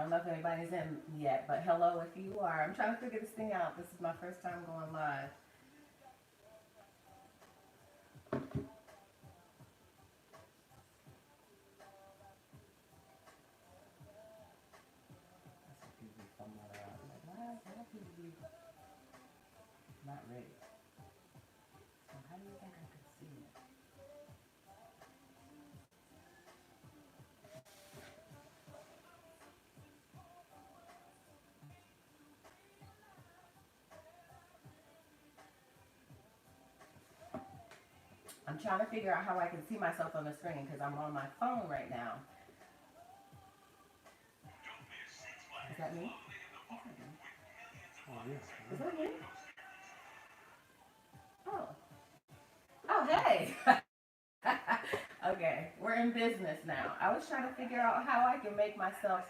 don't know if anybody's in yet, but hello if you are. I'm trying to figure this thing out. This is my first time going live. Not ready. So how do you think I could see it? I'm trying to figure out how I can see myself on the screen because I'm on my phone right now. Is that me? Oh, yeah. Is that me? Oh. Oh, hey. Okay, we're in business now. I was trying to figure out how I can make myself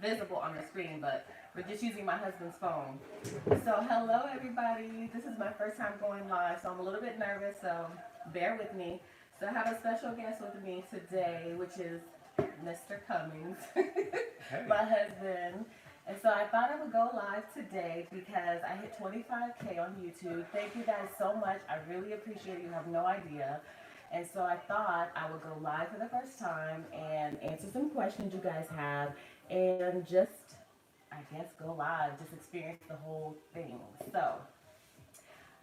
visible on the screen, but we're just using my husband's phone. So hello everybody. This is my first time going live, so I'm a little bit nervous, so bear with me. So I have a special guest with me today, which is Mr. Cummings, Hey. my husband. And so I thought I would go live today because I hit 25K on YouTube. Thank you guys so much. I really appreciate it. You have no idea. And so I thought I would go live for the first time and answer some questions you guys have and just, I guess, go live, just experience the whole thing. So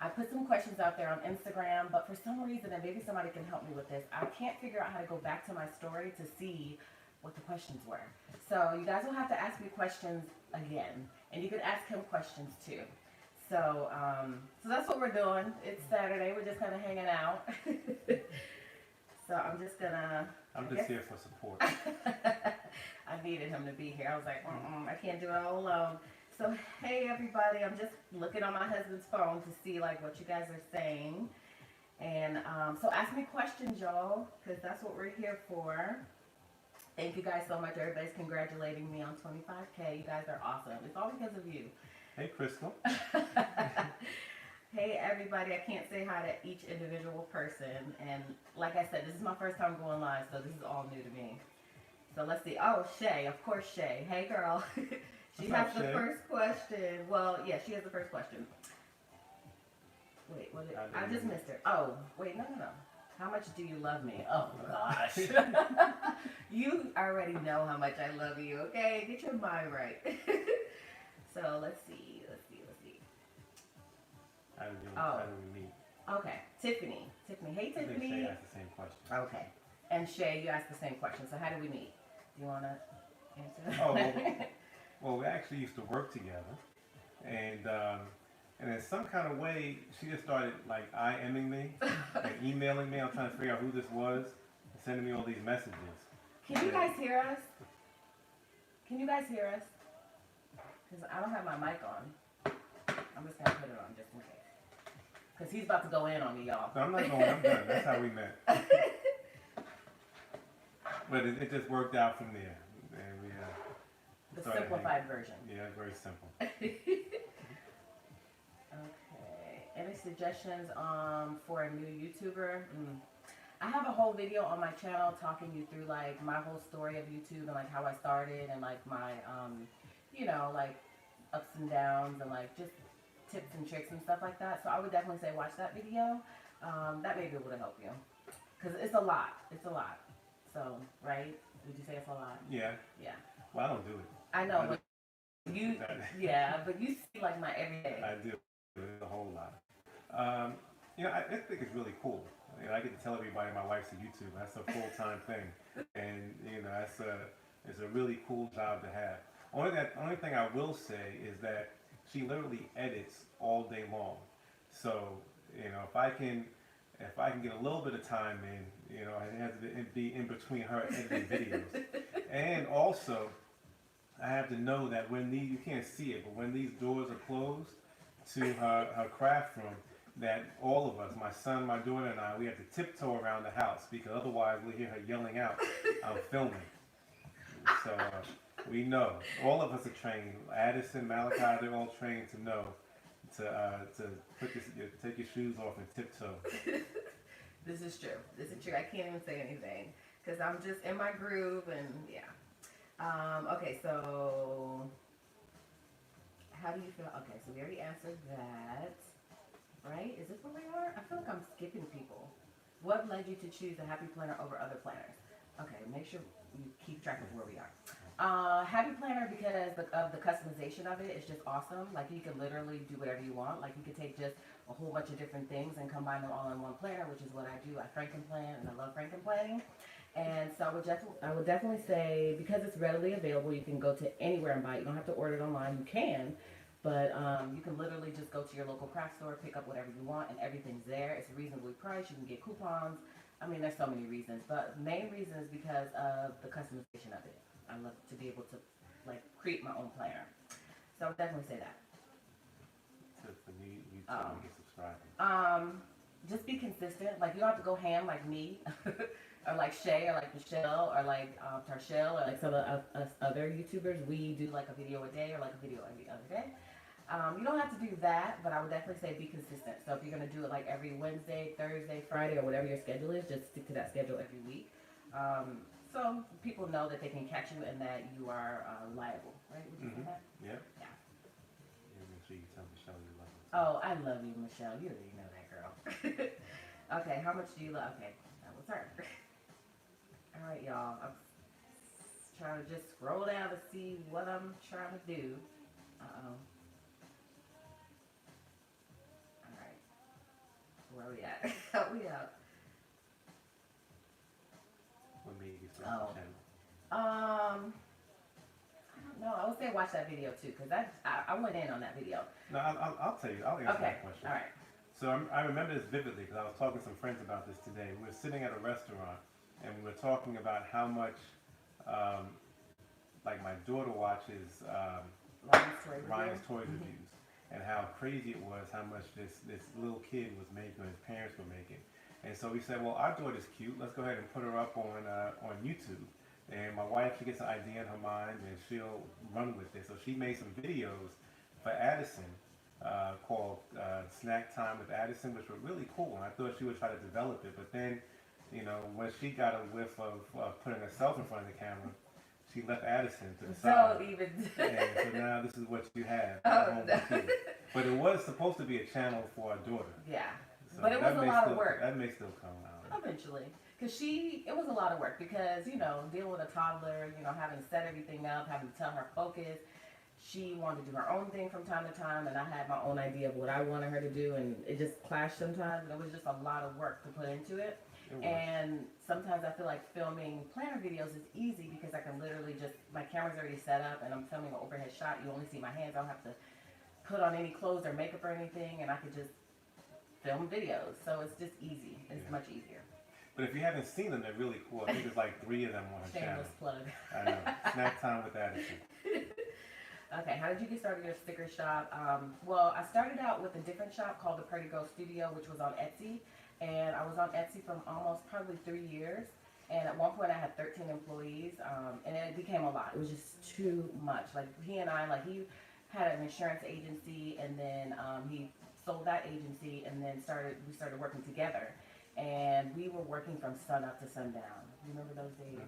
I put some questions out there on Instagram, but for some reason, and maybe somebody can help me with this, I can't figure out how to go back to my story to see what the questions were. So you guys will have to ask me questions again, and you can ask him questions too. So, so that's what we're doing. It's Saturday. We're just kind of hanging out. So I'm just gonna. I'm just here for support. I needed him to be here. I was like, I can't do it all alone. So hey everybody, I'm just looking on my husband's phone to see like what you guys are saying, and so ask me questions, y'all, because that's what we're here for. Thank you guys so much. Everybody's congratulating me on 25K. You guys are awesome. It's all because of you. Hey, Crystal. Hey everybody, I can't say hi to each individual person, and like I said, this is my first time going live, so this is all new to me. So let's see. Oh, Shay, of course, Shay. Hey girl. She has the first question. Well, yeah, she has the first question. Wait, I just missed her. Oh, wait, no. How much do you love me? Oh gosh. You already know how much I love you, okay? Get your mind right. So let's see. How do we meet? Okay, Tiffany. Hey, I think Tiffany. Shay asked the same question. Okay. And Shay, you asked the same question. So how do we meet? Do you want to answer? Oh, well, we actually used to work together, and in some kind of way, she just started like IMing me, and emailing me. I'm trying to figure out who this was, and sending me all these messages. Can you guys hear us? Because I don't have my mic on. I'm just going to put it on just in case. Because he's about to go in on me, y'all. No, I'm not going. I'm done. That's how we met. But it just worked out from there, and we the simplified version. Yeah, very simple. Okay. Any suggestions for a new YouTuber? I have a whole video on my channel talking you through like my whole story of YouTube and like how I started and like my you know, like ups and downs and like just tips and tricks and stuff like that. So I would definitely say watch that video. That may be able to help you because it's a lot. So right? Would you say it's a lot? Yeah. Yeah. Well, I don't do it. I know. But you see like my everyday. I do. It's a whole lot. You know, I think it's really cool. You know, I get to tell everybody my wife's a YouTuber. That's a full-time thing, and you know, it's a really cool job to have. Only thing I will say is that she literally edits all day long. So you know, if I can get a little bit of time in, you know, it has to be in between her editing videos, and also I have to know that when you can't see it, but when these doors are closed to her craft room, that all of us, my son, my daughter, and I, we have to tiptoe around the house because otherwise we'll hear her yelling out, "I'm filming." So we know. All of us are trained. Addison, Malachi, they're all trained to know to take your shoes off and tiptoe. This is true. I can't even say anything because I'm just in my groove and yeah. Okay, so how do you feel? Okay, so we already answered that, right? Is this where we are? I feel like I'm skipping people. What led you to choose a happy planner over other planners? Okay, make sure you keep track of where we are. Happy planner because of the customization of it is just awesome. Like you can literally do whatever you want. Like you could take just a whole bunch of different things and combine them all in one planner, which is what I do. I Frankenplan and I love Frankenplanning. And so I would definitely say because it's readily available, you can go to anywhere and buy it. You don't have to order it online. You can, but you can literally just go to your local craft store, pick up whatever you want, and everything's there. It's reasonably priced. You can get coupons. I mean, there's so many reasons, but the main reason is because of the customization of it. I love to be able to like create my own planner. So I would definitely say that. So for me, you tell me to subscribe. Just be consistent. Like you don't have to go ham like me, or like Shay, or like Michelle, or like Tarshell, or like some of us other YouTubers. We do like a video a day, or like a video every other day. You don't have to do that, but I would definitely say be consistent. So if you're gonna do it like every Wednesday, Thursday, Friday, or whatever your schedule is, just stick to that schedule every week. So people know that they can catch you and that you are reliable, right? Would you say that? Yeah. Yeah. Yeah, make sure you tell Michelle you love her. Oh, I love you, Michelle. You already know that, girl. Okay, how much do you love? Okay, that was her. All right, y'all. I'm trying to just scroll down to see what I'm trying to do. Uh-oh. All right. Where are we at? Help me out. What made you start the channel? I don't know. I would say watch that video too, because I went in on that video. No, I'll tell you. I'll answer that question. All right. So I remember this vividly because I was talking to some friends about this today. We were sitting at a restaurant and we were talking about how much, like my daughter watches Ryan's Toys Reviews, and how crazy it was, how much this little kid was making, his parents were making. And so we said, well, our daughter's cute. Let's go ahead and put her up on YouTube. And my wife, she gets an idea in her mind and she'll run with it. So she made some videos for Addison called Snack Time with Addison, which were really cool. And I thought she would try to develop it. But then, you know, when she got a whiff of putting herself in front of the camera, she left Addison to the side. Don't even. And so now this is what you have. Oh, no. But it was supposed to be a channel for our daughter. Yeah. So But it was a lot of work. That may still come out. Eventually. Because it was a lot of work because, you know, dealing with a toddler, you know, having to set everything up, having to tell her focus. She wanted to do her own thing from time to time, and I had my own idea of what I wanted her to do, and it just clashed sometimes, and it was just a lot of work to put into it. And sometimes I feel like filming planner videos is easy because I can literally just, my camera's already set up, and I'm filming an overhead shot. You only see my hands. I don't have to put on any clothes or makeup or anything, and I could just film videos. So it's just easy. It's much easier. But if you haven't seen them, they're really cool. I think there's like 3 of them on her channel. Shameless plug. I know. Snack Time with Addison. Okay, how did you get started your sticker shop? Well, I started out with a different shop called the Pretty Girl Studio, which was on Etsy. And I was on Etsy for almost probably 3 years. And at one point I had 13 employees, and it became a lot. It was just too much. Like he and I, like he had an insurance agency, and then he sold that agency, and then we started working together. And we were working from sun up to sundown. You remember those days?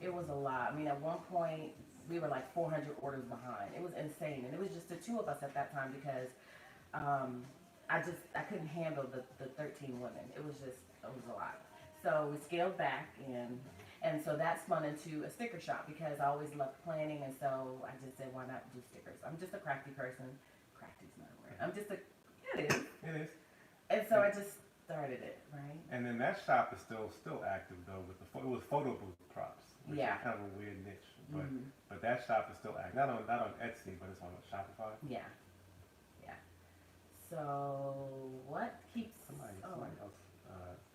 It was a lot. I mean, at one point, we were like 400 orders behind. It was insane. And it was just the 2 of us at that time because I couldn't handle the 13 women. It was a lot. So we scaled back, and so that spun into a sticker shop because I always loved planning, and so I just said, why not do stickers? I'm just a crafty person. Crafty's not a word. It is. It is. And so I just started it, right? And then that shop is still active though. It was photo booth props, which is kind of a weird niche. But that shop is still active. Not on Etsy, but it's on Shopify. Yeah. So what keeps somebody else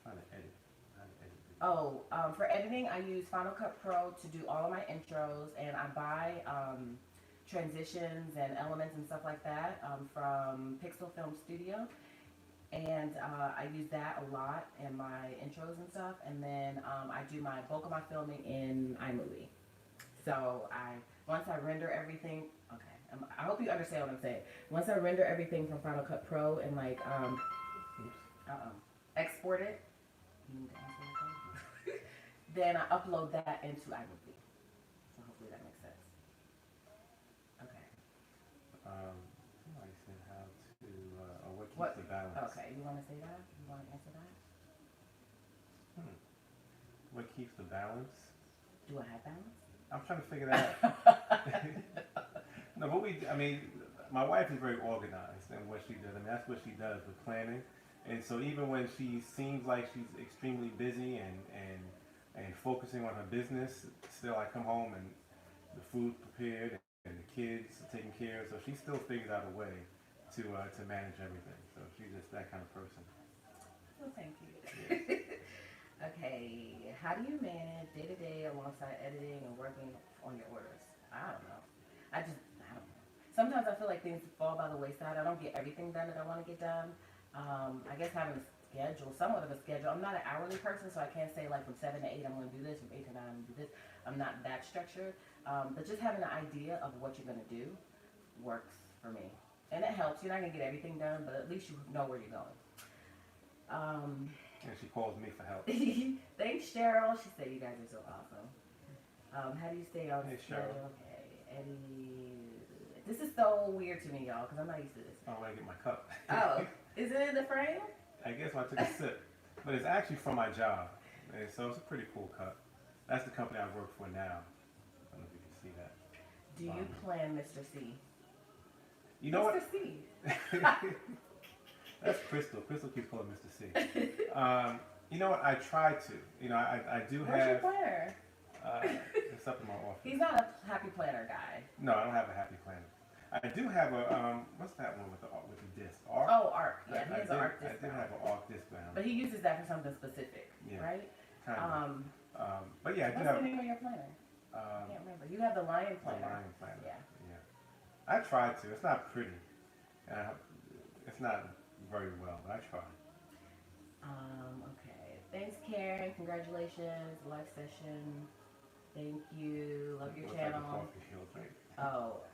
trying to edit. For editing, I use Final Cut Pro to do all of my intros, and I buy transitions and elements and stuff like that from Pixel Film Studio. And I use that a lot in my intros and stuff. And then I do my bulk of my filming in iMovie. So once I render everything, I hope you understand what I'm saying. Once I render everything from Final Cut Pro and like export it, then I upload that into iMovie. So Hopefully that makes sense. Okay. Somebody said how to, or what keeps What? the balance. Okay, you want to say that? You want to answer that? What keeps the balance? Do I have balance? I'm trying to figure that out. No, but I mean, my wife is very organized in what she does. I mean, that's what she does with planning. And so even when she seems like she's extremely busy and focusing on her business, still I come home and the food's prepared and the kids are taken care of. So she still figures out a way to manage everything. So she's just that kind of person. Well, thank you. Yeah. Okay, how do you manage day to day alongside editing and working on your orders? I don't know. I don't know. Sometimes I feel like things fall by the wayside. I don't get everything done that I want to get done. I guess having a schedule, somewhat of a schedule. I'm not an hourly person, so I can't say like from 7 to 8 I'm going to do this, from 8 to 9 I'm going to do this. I'm not that structured. But just having an idea of what you're going to do works for me. And it helps. You're not going to get everything done, but at least you know where you're going. And she calls me for help. Thanks, Cheryl. She said you guys are so awesome. How do you stay on schedule? Okay, Eddie. This is so weird to me, y'all, because I'm not used to this. I want to get my cup. Oh, is it in the frame? I guess when I took a sip. But it's actually from my job. And so it's a pretty cool cup. That's the company I work for now. I don't know if you can see that. Do you plan Mr. C? You know Mr. C. That's Crystal. Crystal keeps calling Mr. C. You know what? I try to. You know, I do Where's have. your planner? It's up in my office. He's not a happy planner guy. No, I don't have a happy planner. I do have a what's that one with the disc? Arc. Oh, ARC. Yeah, he has an ARC disc. I do have an ARC disc now. But he uses that for something specific, Yeah, right? kind of. But yeah, I do what's have. the name of your planner? I can't remember. You have the Lion planner. The Lion planner. Yeah. Yeah. I try to. It's not pretty. It's not very well, but I try. Okay. Thanks, Karen. Congratulations. Live session. Thank you. Love your channel. Coffee she'll drink. Oh.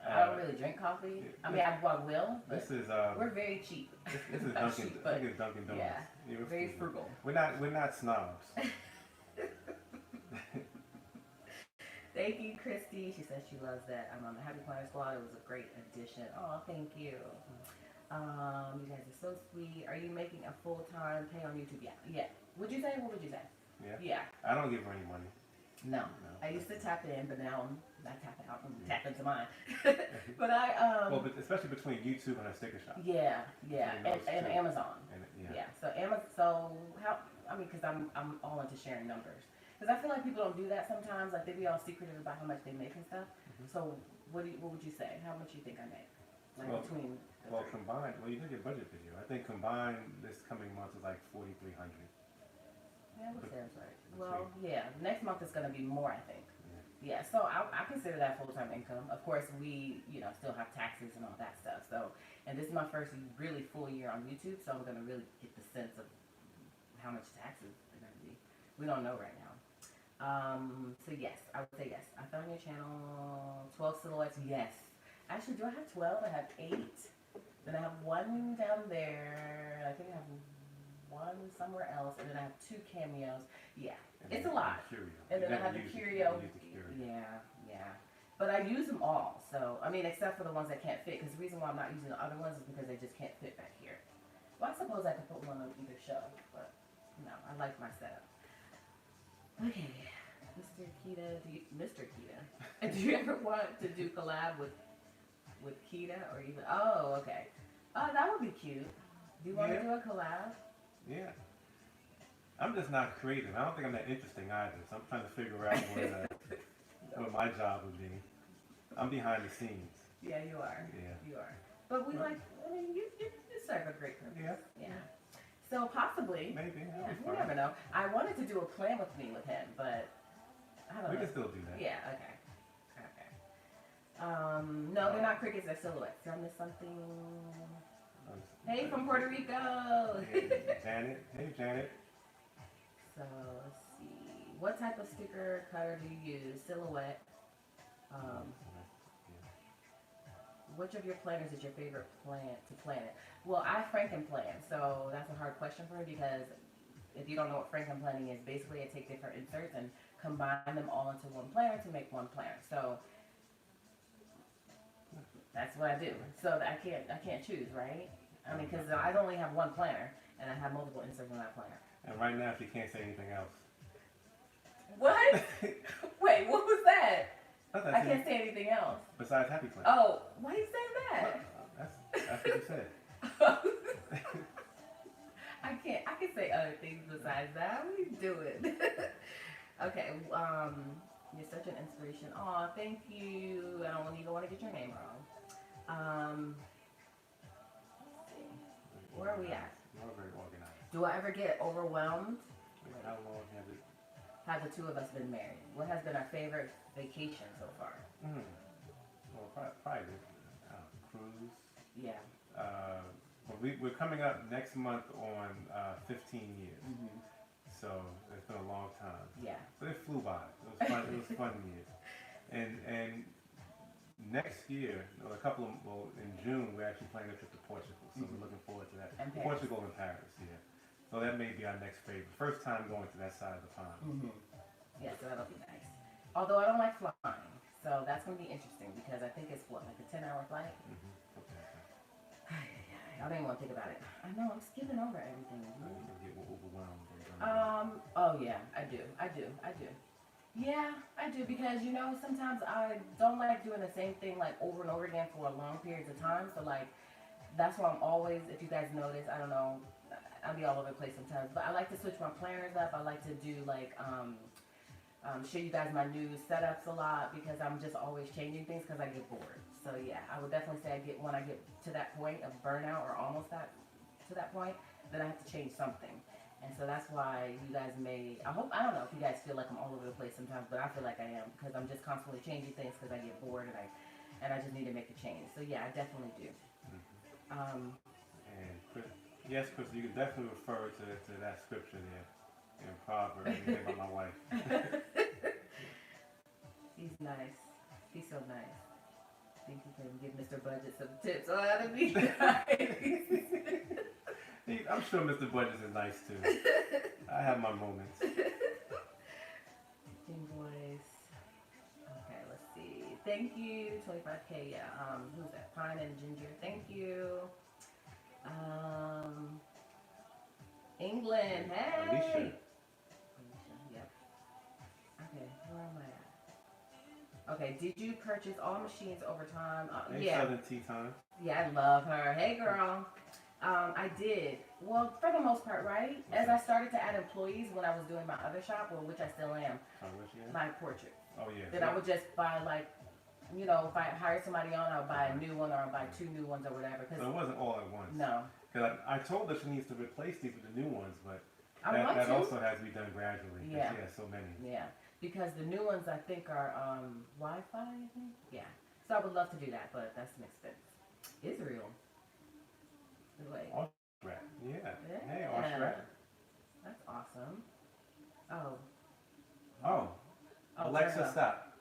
I don't really drink coffee. I mean, I will, but this is we're very cheap. This is Dunkin'. Cheap, I think it's Dunkin' Donuts. Yeah, very frugal. We're not snobs. Thank you, Christy. She says she loves that. I'm on the Happy Planner Squad. It was a great addition. Oh, thank you. You guys are so sweet. Are you making a full-time pay on YouTube? Yeah. Would you say? What would you say? Yeah. I don't give her any money. No. I used to tap in, but now I'm not tapping out. I'm tapping into mine. But Well, but especially between YouTube and her sticker shop. Yeah. And Amazon. Yeah. So how? I mean, because I'm all into sharing numbers. Because I feel like people don't do that sometimes. Like they be all secretive about how much they make and stuff. So what would you say? How much you think I make? Like between the three? Combined. Well, you did your budget video. I think combined this coming month is like $4,300. Yeah, that sounds right. Well, yeah. Next month is going to be more, I think. Yeah. So I consider that full-time income. Of course, we still have taxes and all that stuff. So, and this is my first really full year on YouTube. So I'm going to really get the sense of how much taxes they're going to be. We don't know right now. So yes, I would say yes. I found your channel, 12 silhouettes, yes. Actually, do I have 12? I have 8. Then I have one down there. I think I have one somewhere else. And then I have 2 cameos. Yeah, it's a lot. And then I have the curio. Yeah. But I use them all. So, I mean, except for the ones that can't fit. Because the reason why I'm not using the other ones is because they just can't fit back here. Well, I suppose I could put one on either show. But, no, I like my setup. Okay, Mr. Quita, do you ever want to do collab with Quita or even? Oh, okay. Oh, that would be cute. Do you want to do a collab? Yeah. I'm just not creative. I don't think I'm that interesting either. So I'm trying to figure out what my job would be. I'm behind the scenes. Yeah, you are. Yeah. You are. But we you serve a great purpose. Yeah. So possibly. Maybe. Yeah, you never know. I wanted to do a plan with me with him, but I don't know. We can still do that. Yeah, okay. No, they're not crickets, they're silhouettes. Did I miss something? Hey, from Puerto Rico! Janet. Hey, Janet. So, let's see. What type of sticker cutter do you use? Silhouette. Which of your planners is your favorite to plan it? Well, I Franken plan, so that's a hard question for me because if you don't know what Franklin planning is, basically I take different inserts and combine them all into one planner to make one planner. So that's what I do. So I can't choose, right? I mean, because I only have one planner and I have multiple inserts in that planner. And right now, she can't say anything else. What? Wait, what was that? I can't It. say anything else. Besides Happy Plan. Oh, why are you saying that? That's what you said. I can say other things besides that. What are you doing? Okay, you're such an inspiration. Aw, thank you. I don't even want to get your name wrong. Let's see. Where are we at? You're very organized. Do I ever get overwhelmed? How long has it? Have the two of us been married? What has been our favorite vacation so far? Well, probably cruise. Yeah. Well, we're coming up next month on 15 years. So it's been a long time. Yeah. But it flew by. It was fun. It was fun years. And next year, in June, we're actually planning a trip to Portugal. So we're looking forward to that. And Paris. Portugal and Paris, yeah. So that may be our next favorite. First time going to that side of the pond. Yeah, so that'll be nice. Although I don't like flying, so that's going to be interesting because I think it's like a 10-hour flight. I don't even want to think about it. I know, I'm skipping over everything. Get overwhelmed. Oh yeah, I do. Yeah, I do because sometimes I don't like doing the same thing like over and over again for a long periods of time. So like, that's why I'm always, if you guys notice, I don't know, I'll be all over the place sometimes, but I like to switch my planners up. I like to do like, show you guys my new setups a lot because I'm just always changing things because I get bored. So yeah, I would definitely say when I get to that point of burnout or almost to that point, then I have to change something. And so that's why you guys I don't know if you guys feel like I'm all over the place sometimes, but I feel like I am because I'm just constantly changing things because I get bored and I just need to make a change. So yeah, I definitely do. And yes, Chris, you can definitely refer to that scripture there in Proverbs. You think about my wife. He's nice. He's so nice. I think you can give Mr. Budget some tips on how to be nice. I'm sure Mr. Budget is nice too. I have my moments. Invoice. Okay, let's see. Thank you. 25K. Yeah. Who's that? Pine and Ginger. Thank you. England. Hey. Alicia. Yep. Okay. Where am I at? Okay. Did you purchase all machines over time? Yeah. Southern Tea Time. Yeah, I love her. Hey, girl. I did. Well, for the most part, right? As I started to add employees when I was doing my other shop, well, which I still am, my portrait. Oh, yeah. Then I would just buy, like, if I hired somebody on, I would buy a new one or I'd buy 2 new ones or whatever. So it wasn't all at once. No. Because I told her she needs to replace these with the new ones, but that that also has to be done gradually. Yeah. She has so many. Yeah. Because the new ones, I think, are Wi-Fi, I think? Yeah. So I would love to do that, but that's an expense. Israel. Wait. Austria. Yeah. Hey, Yeah. Austria. That's awesome. Oh. Oh. Alexa, stop.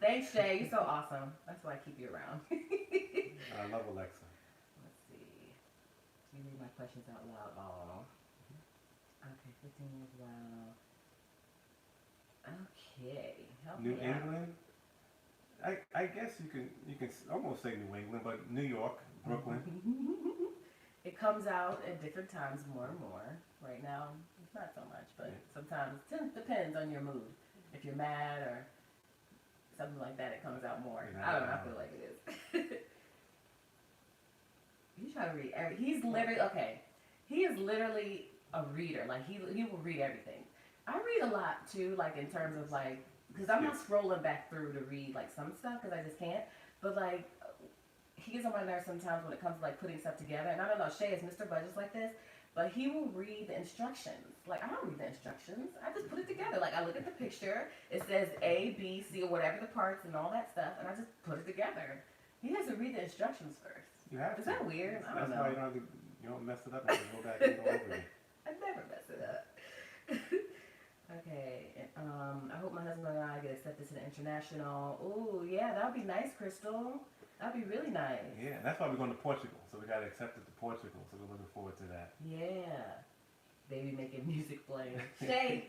Thanks, Shay. You're so awesome. That's why I keep you around. I love Alexa. Let's see. Let me read my questions out loud. Oh. Okay, 15 years. Wow. Okay. Help New me out. England. I guess you can almost say New England, but New York, Brooklyn. It comes out at different times more and more. Right now, it's not so much, but sometimes it depends on your mood. If you're mad or something like that, it comes out more. I don't know. I feel like it is. You try to read. He's literally okay. He is literally a reader. Like he will read everything. I read a lot too. Like in terms of like. Because I'm not scrolling back through to read like some stuff because I just can't. But like, he gets on my nerves sometimes when it comes to like putting stuff together. And I don't know, Shay is Mr. Budget's like this, but he will read the instructions. Like I don't read the instructions. I just put it together. Like I look at the picture, it says A, B, C, or whatever the parts and all that stuff, and I just put it together. He has to read the instructions first. You have to. Is that weird? I don't know. That's why you don't mess it up and go back and go over it. I never mess it up. Okay, I hope my husband and I get accepted to the international. Ooh, yeah, that would be nice, Crystal. That would be really nice. Yeah, that's why we're going to Portugal. So we got accepted to Portugal. So we're looking forward to that. Yeah, Shay,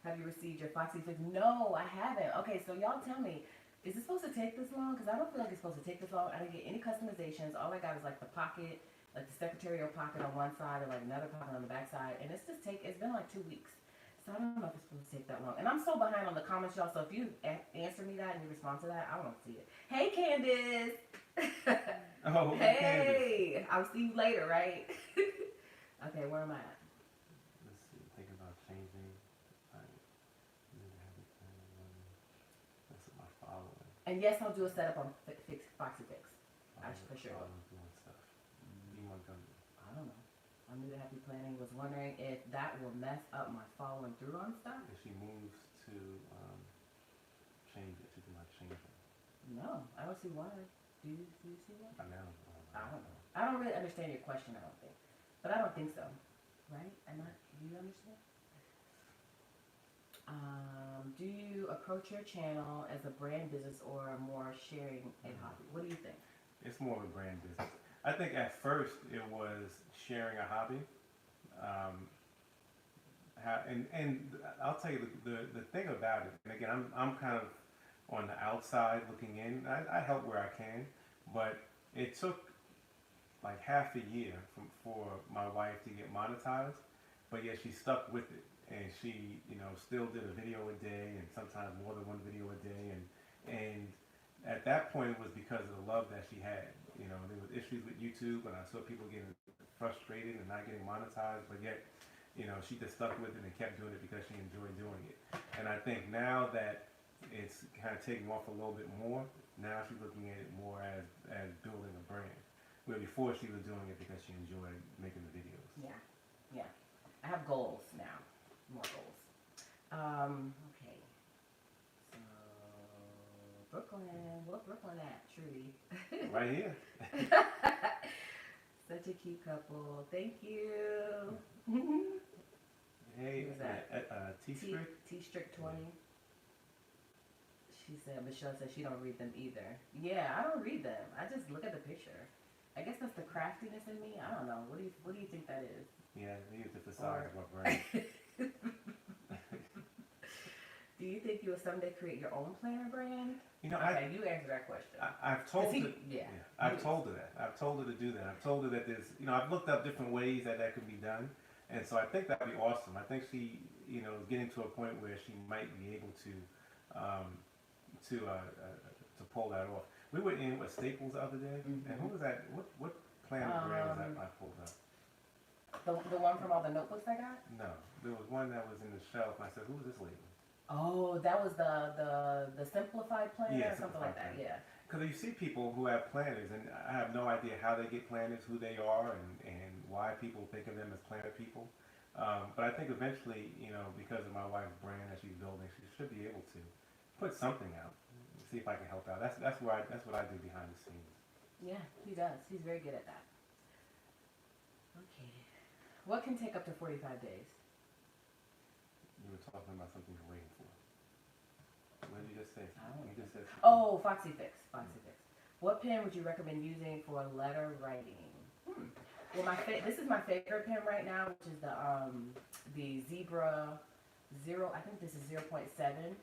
have you received your Foxy Fix? No, I haven't. Okay, so y'all tell me, is it supposed to take this long? Because I don't feel like it's supposed to take this long. I didn't get any customizations. All I got is like the pocket, like the secretarial pocket on one side and like another pocket on the back side. And it's been like 2 weeks. So I don't know if it's supposed to take that long. And I'm so behind on the comments, y'all. So if you answer me that and you respond to that, I want to see it. Hey, Candace. Oh, hey. I'll see you later, right? Okay, where am I at? Let's see. Thinking about changing. That's my following. And yes, I'll do a setup on Foxy Fix. I for sure will. Doing stuff. You want to go? I don't know. I'm new to happy planning. Was wondering if that will mess up my following through on stuff. If she moves to change it, she cannot change it. No, I don't see why. Do you see that? I know. I don't know. I don't really understand your question, I don't think. But I don't think so. Right? Do you understand? Do you approach your channel as a brand business or more sharing a hobby? What do you think? It's more of a brand business. I think at first it was sharing a hobby. And I'll tell you the thing about it, and again, I'm kind of on the outside looking in. I help where I can, but it took like half a year for my wife to get monetized, but yet she stuck with it, and she still did a video a day, and sometimes more than one video a day, and at that point it was because of the love that she had. There was issues with YouTube, and I saw people getting frustrated and not getting monetized, but yet she just stuck with it and kept doing it because she enjoyed doing it. And I think now that it's kind of taking off a little bit more, now she's looking at it more as building a brand. Where before she was doing it because she enjoyed making the videos. Yeah. I have goals now. More goals. Okay. So, Brooklyn. Where Brooklyn at, truly? Right here. Such a cute couple. Thank you. Hey, Who's that? T-Strict? T-Strict 20. She said, Michelle said she don't read them either. Yeah, I don't read them. I just look at the picture. I guess that's the craftiness in me. I don't know. What do you think that is? Yeah, you use it for size of my brain. Do you think you will someday create your own planner brand? You answer that question. I've told her. Yeah. I've told her that. I've told her to do that. I've told her that there's. I've looked up different ways that could be done, and so I think that'd be awesome. I think she, is getting to a point where she might be able to pull that off. We were in Staples the other day, and who was that? What planner brand was that I pulled up? The one from all the notebooks I got? No, there was one that was in the shelf, and I said, "Who is this lady?" Oh, that was the simplified planner or something like that. Planner. Yeah. Because you see people who have planners, and I have no idea how they get planners, who they are, and why people think of them as planner people. But I think eventually, because of my wife's brand that she's building, she should be able to put something out. See if I can help out. That's what I do behind the scenes. Yeah, he does. He's very good at that. Okay. What can take up to 45 days? You were talking about something you're waiting for. What did you just say? You just said something. Oh, Foxy Fix. What pen would you recommend using for letter writing? Well, this is my favorite pen right now, which is the Zebra 0. I think this is 0.7.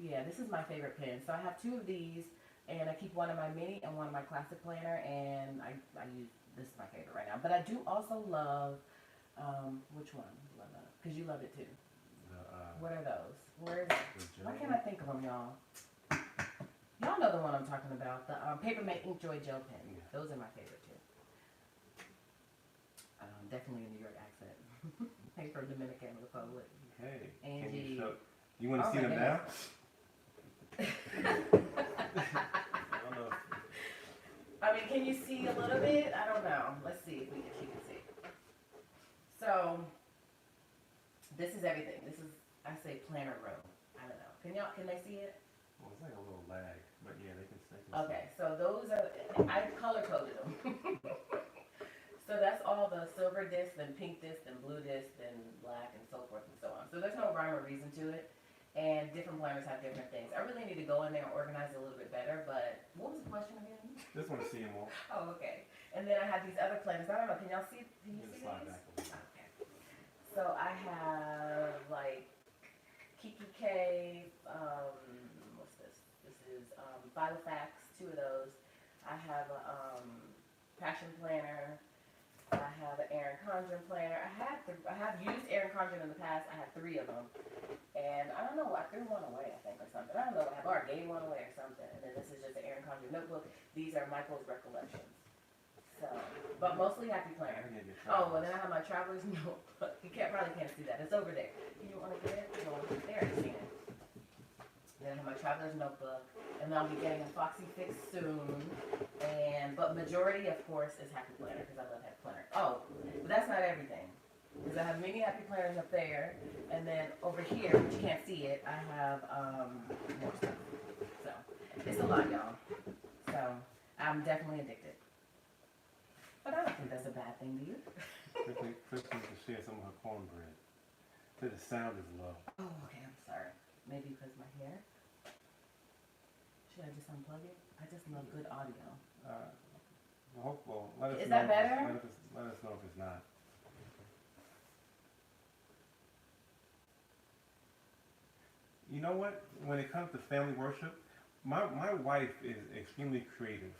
Yeah, this is my favorite pen. So I have 2 of these, and I keep one in my mini and one in my classic planner, and I use this is my favorite right now. But I do also love which one? Because you love it too. What are those? Why can't I think of them, y'all? Y'all know the one I'm talking about. The Papermate Inkjoy gel pen. Yeah. Those are my favorite too. Definitely a New York accent. Hey, from Dominican Republic. Hey, Angie. You want to see them now? I don't know. I mean, can you see a little bit? I don't know. Let's see if you can see. So, this is everything. This is, I say planner row. I don't know. Can they see it? Well, it's like a little lag, but yeah, they can see. Okay, so those are, I color coded them. So that's all the silver disc, and pink disc, and blue disc, and black, and so forth and so on. So there's no rhyme or reason to it. And different planners have different things. I really need to go in there and organize it a little bit better, but what was the question again? Just want to see them all. Oh, okay. And then I have these other planners. I don't know, can y'all see? Can you see Slide these? back a little. Okay. so I have like Kiki K, what's this? This is Filofax, 2 of those. I have a Passion Planner. I have an Erin Condren planner. I have used Erin Condren in the past. I have 3 of them. And I don't know, I threw one away, I think, or something. I don't know what happened. Or I gave one away or something. And then this is just an Erin Condren notebook. These are Michael's recollections. So, but mostly happy planner. Oh, and then I have my traveler's notebook. You probably can't see that. It's over there. You want to get it? No, there, you see it. Then I have my traveler's notebook, and then I'll be getting a Foxy Fix soon. But majority, of course, is Happy Planner because I love Happy Planner. Oh, but that's not everything. Because I have many Happy Planners up there, and then over here, which you can't see it, I have more stuff. So it's a lot, y'all. So I'm definitely addicted. But I don't think that's a bad thing, do you? Kristen needs to share some of her cornbread. So the sound is low. Oh, okay. I'm sorry. Maybe because my hair. Should I just unplug it? I just love good audio. Well, let us know. Is that better? Let us know if it's not. You know what? When it comes to family worship, my wife is extremely creative.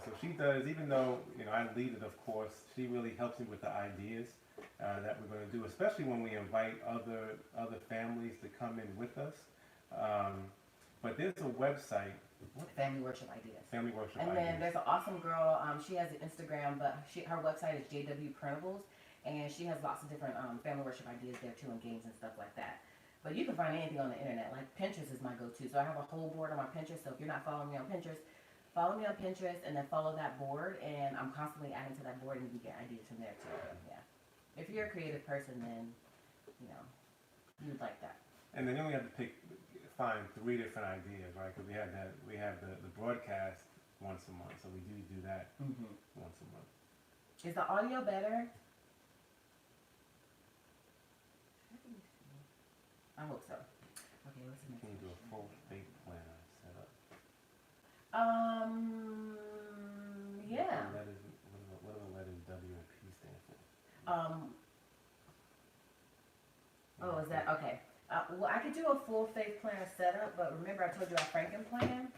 So she does, even though I lead it, of course, she really helps me with the ideas that we're going to do, especially when we invite other families to come in with us. But there's a website. Family Worship Ideas. Family Worship and Ideas. And then there's an awesome girl. She has an Instagram, but her website is JW Printables, and she has lots of different family worship ideas there too, and games and stuff like that. But you can find anything on the internet. Like Pinterest is my go-to. So I have a whole board on my Pinterest. So if you're not following me on Pinterest, follow me on Pinterest and then follow that board. And I'm constantly adding to that board, and you get ideas from there too. Yeah. If you're a creative person, then you'd like that. And then you only have to find 3 different ideas, right? Because we have the broadcast once a month, so we do that once a month. Is the audio better? I hope so. Okay, what's the next? Can you do a full fake planner setup? Yeah. What are the letters W and P stand for? Oh, is that okay? Well, I could do a full faith planner setup, but remember I told you I Franken plan,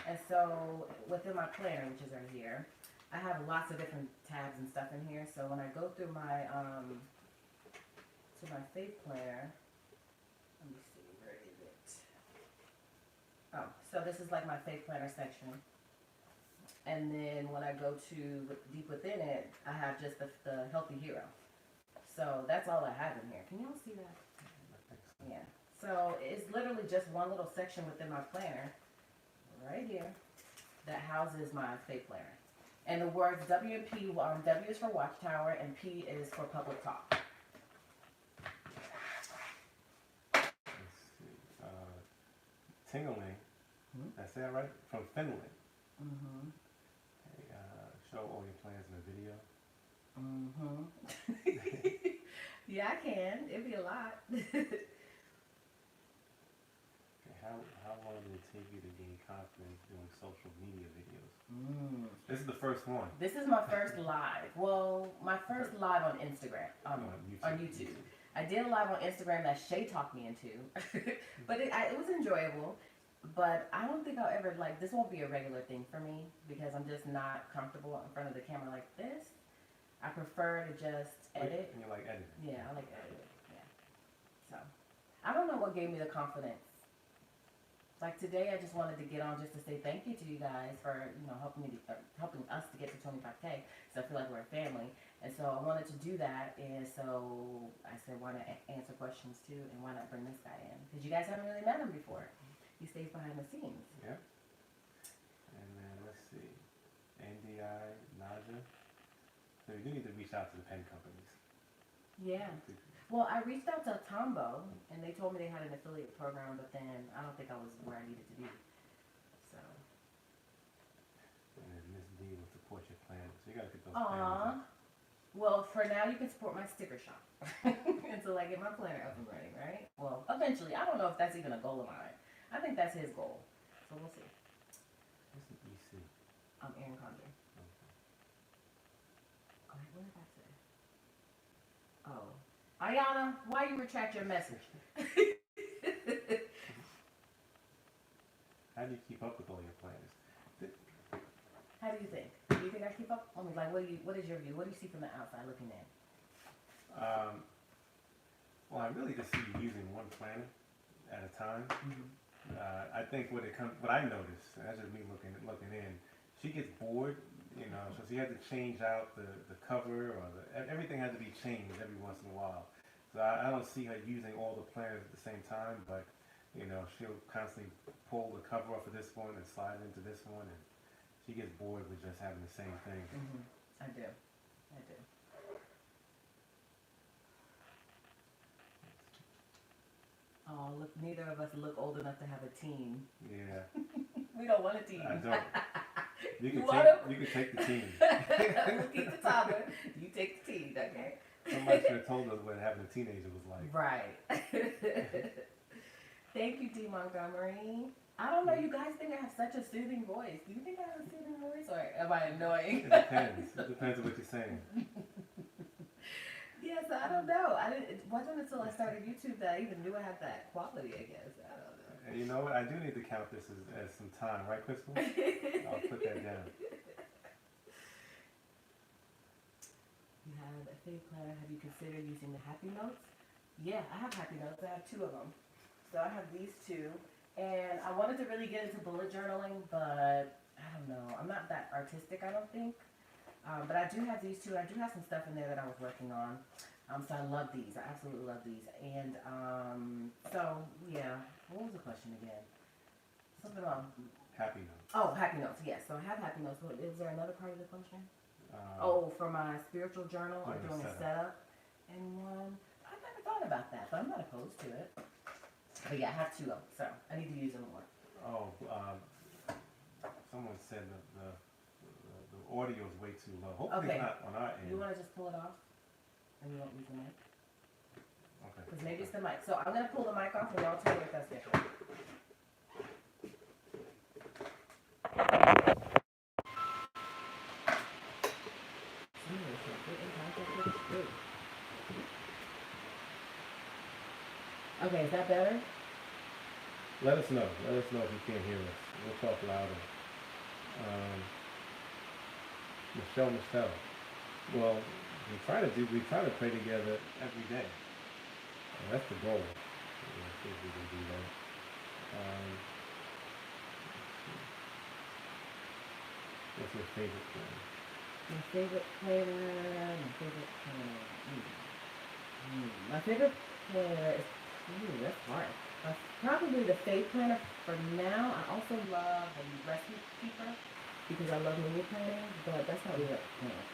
and so within my planner, which is right here, I have lots of different tabs and stuff in here. So when I go through my to my faith planner, let me see, where is it? Oh, so this is like my faith planner section, and then when I go to deep within it, I have just the healthy hero. So that's all I have in here. Can you all see that? Yeah, so it's literally just one little section within my planner, right here, that houses my faith planner. And the words W and P, W is for Watchtower, and P is for Public Talk. Let's see, Tingling, that's that right? From Finland. Hey, show all your plans in a video. Yeah, I can. It'd be a lot. How long did it take you to gain confidence doing social media videos? This is the first one. This is my first live. Well, my first live on Instagram, on YouTube. I did a live on Instagram that Shay talked me into, but it was enjoyable. But I don't think I'll ever, this won't be a regular thing for me because I'm just not comfortable in front of the camera like this. I prefer to just edit. And you like editing? Yeah, I like editing. Yeah. So, I don't know what gave me the confidence. Like today, I just wanted to get on just to say thank you to you guys for helping us to get to 25K. So I feel like we're a family, and so I wanted to do that. And so I said, why not answer questions too, and why not bring this guy in? Because you guys haven't really met him before. He stays behind the scenes. Yeah. And then let's see, NDI, Naja. So you do need to reach out to the pen companies. Yeah. Well, I reached out to Tombow, and they told me they had an affiliate program, but then I don't think I was where I needed to be. So. And then Miss D will support your plan. So you gotta get those plans. Well, for now, you can support my sticker shop until I get my planner up and running, right? Well, eventually. I don't know if that's even a goal of mine. I think that's his goal. So we'll see. What's the EC? Erin Condren. Okay. What did I say? Oh. Ayana, why you retract your message? How do you keep up with all your planners? How do you think? Do you think I keep up? I mean, like, what is your view? What do you see from the outside looking in? Well, I really just see you using one planner at a time. I think what I noticed, and that's just me looking in, she gets bored, you know, so she had to change out the cover or everything had to be changed every once in a while. So I don't see her using all the planners at the same time, but you know, she'll constantly pull the cover off of this one and slide into this one, and she gets bored with just having the same thing. I do. Oh, look, neither of us look old enough to have a teen. Yeah. We don't want a teen. I don't. You can take the teen. We'll keep the toddler. You take the teen, okay? Somebody should have told us what having a teenager was like. Right. Thank you, D. Montgomery. I don't know, you guys think I have such a soothing voice. Do you think I have a soothing voice, or am I annoying? It depends. It depends on what you're saying. Yes, I don't know. It wasn't until I started YouTube that I even knew I had that quality, I guess. I don't know. And you know what? I do need to count this as some time, right, Crystal? I'll put that down. You have a fave planner. Have you considered using the Happy Notes? Yeah, I have Happy Notes. I have 2 of them. So I have these 2. And I wanted to really get into bullet journaling, but I don't know. I'm not that artistic, I don't think. But I do have these 2. I do have some stuff in there that I was working on. So I love these. I absolutely love these. And so, yeah. What was the question again? Something about... Happy Notes. Oh, Happy Notes, yes. So I have Happy Notes. Is there another part of the question? For my spiritual journal or doing a setup. And one... I've never thought about that, but I'm not opposed to it. But yeah, I have 2 of them, so I need to use them more. Oh, someone said the audio is way too low. Hopefully Okay. it's not on our end. You want to just pull it off? And you won't use the mic? Okay. Because maybe it's the mic. So I'm going to pull the mic off and y'all tell me if that's different. Okay, is that better? Let us know. Let us know if you can't hear us. We'll talk louder. Michelle. Well, we try to pray together every day. And that's the goal. I think we can do that. What's your favorite plan? My favorite planner. My favorite planner is, that's hard. Probably the Fave planner for now. I also love the Recipe Keeper because I love menu planning, but that's not really a planner.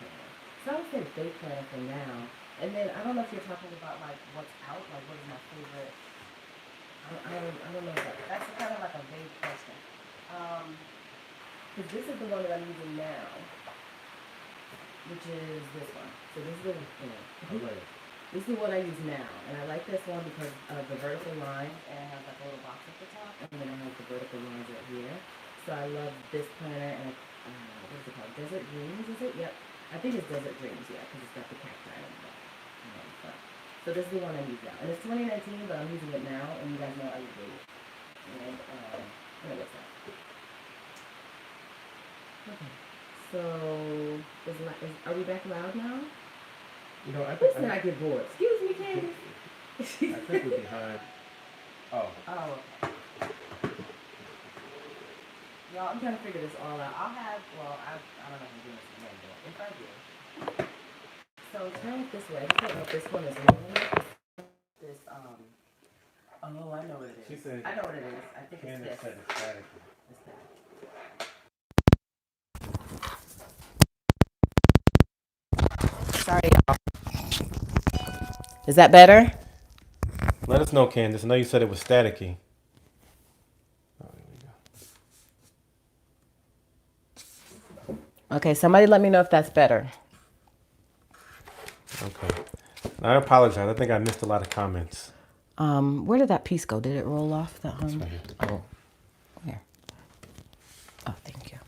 So I would say Fave planner for now. And then I don't know if you're talking about like what's out, like what is my favorite. I don't know if that's kind of like a vague question. Because this is the one that I'm using now, which is this one. So this is the one. This is what I use now, and I like this one because of the vertical line, and it has like a little box at the top, and then it has the vertical lines right here. So I love this planner, and what is it called? Desert Dreams, is it? Yep. I think it's Desert Dreams, yeah, because it's got the cacti on the front. So this is the one I use now, and it's 2019, but I'm using it now, and you guys know I use it. And what's that? Okay. So are we back loud now? You know, I get bored. Excuse me, Candy. I think we're behind. Oh. Oh, okay. Y'all, I'm trying to figure this all out. I don't know if I'm doing this again, but if I do. So turn it this way. I don't know if this one is normal. This, oh, I know what it is. She said, I know what it is. I think it's this. Said it's static. It's that. Sorry, y'all. Is that better? Let us know, Candace. I know you said it was staticky. Oh, there we go. Okay, somebody let me know if that's better. Okay. I apologize. I think I missed a lot of comments. Where did that piece go? Did it roll off the Right here. Oh, where? Oh, thank you.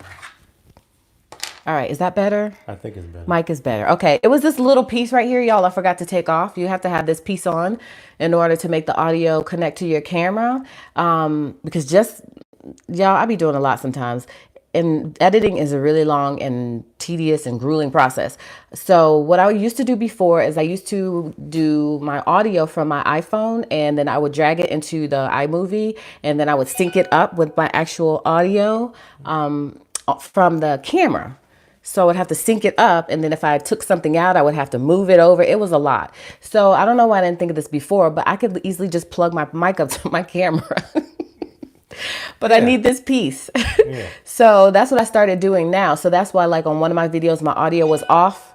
All right, is that better? I think it's better. Mic is better. Okay, it was this little piece right here, y'all, I forgot to take off. You have to have this piece on in order to make the audio connect to your camera. Because just, y'all, I be doing a lot sometimes. And editing is a really long and tedious and grueling process. So what I used to do before is I used to do my audio from my iPhone, and then I would drag it into the iMovie, and then I would sync it up with my actual audio from the camera. So I would have to sync it up, and then if I took something out, I would have to move it over. It was a lot. So I don't know why I didn't think of this before, but I could easily just plug my mic up to my camera. But I need this piece. So that's what I started doing now. So that's why, like, on one of my videos, my audio was off.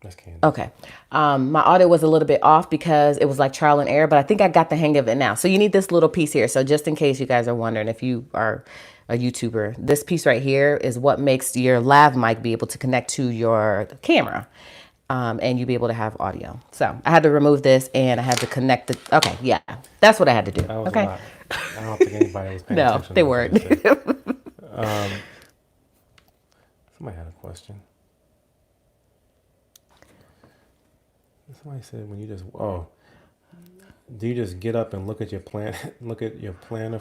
That's Candace. Okay. My audio was a little bit off because it was like trial and error, but I think I got the hang of it now. So you need this little piece here. So just in case you guys are wondering, if you are a YouTuber, this piece right here is what makes your lav mic be able to connect to your camera. And you be able to have audio. So I had to remove this, and I had to connect it. Okay, yeah, that's what I had to do. That was okay. a lot. I don't think anybody was paying No, attention. they weren't. Somebody had a question. Somebody said when you just do you just get up and look at your plan? Look at your planner.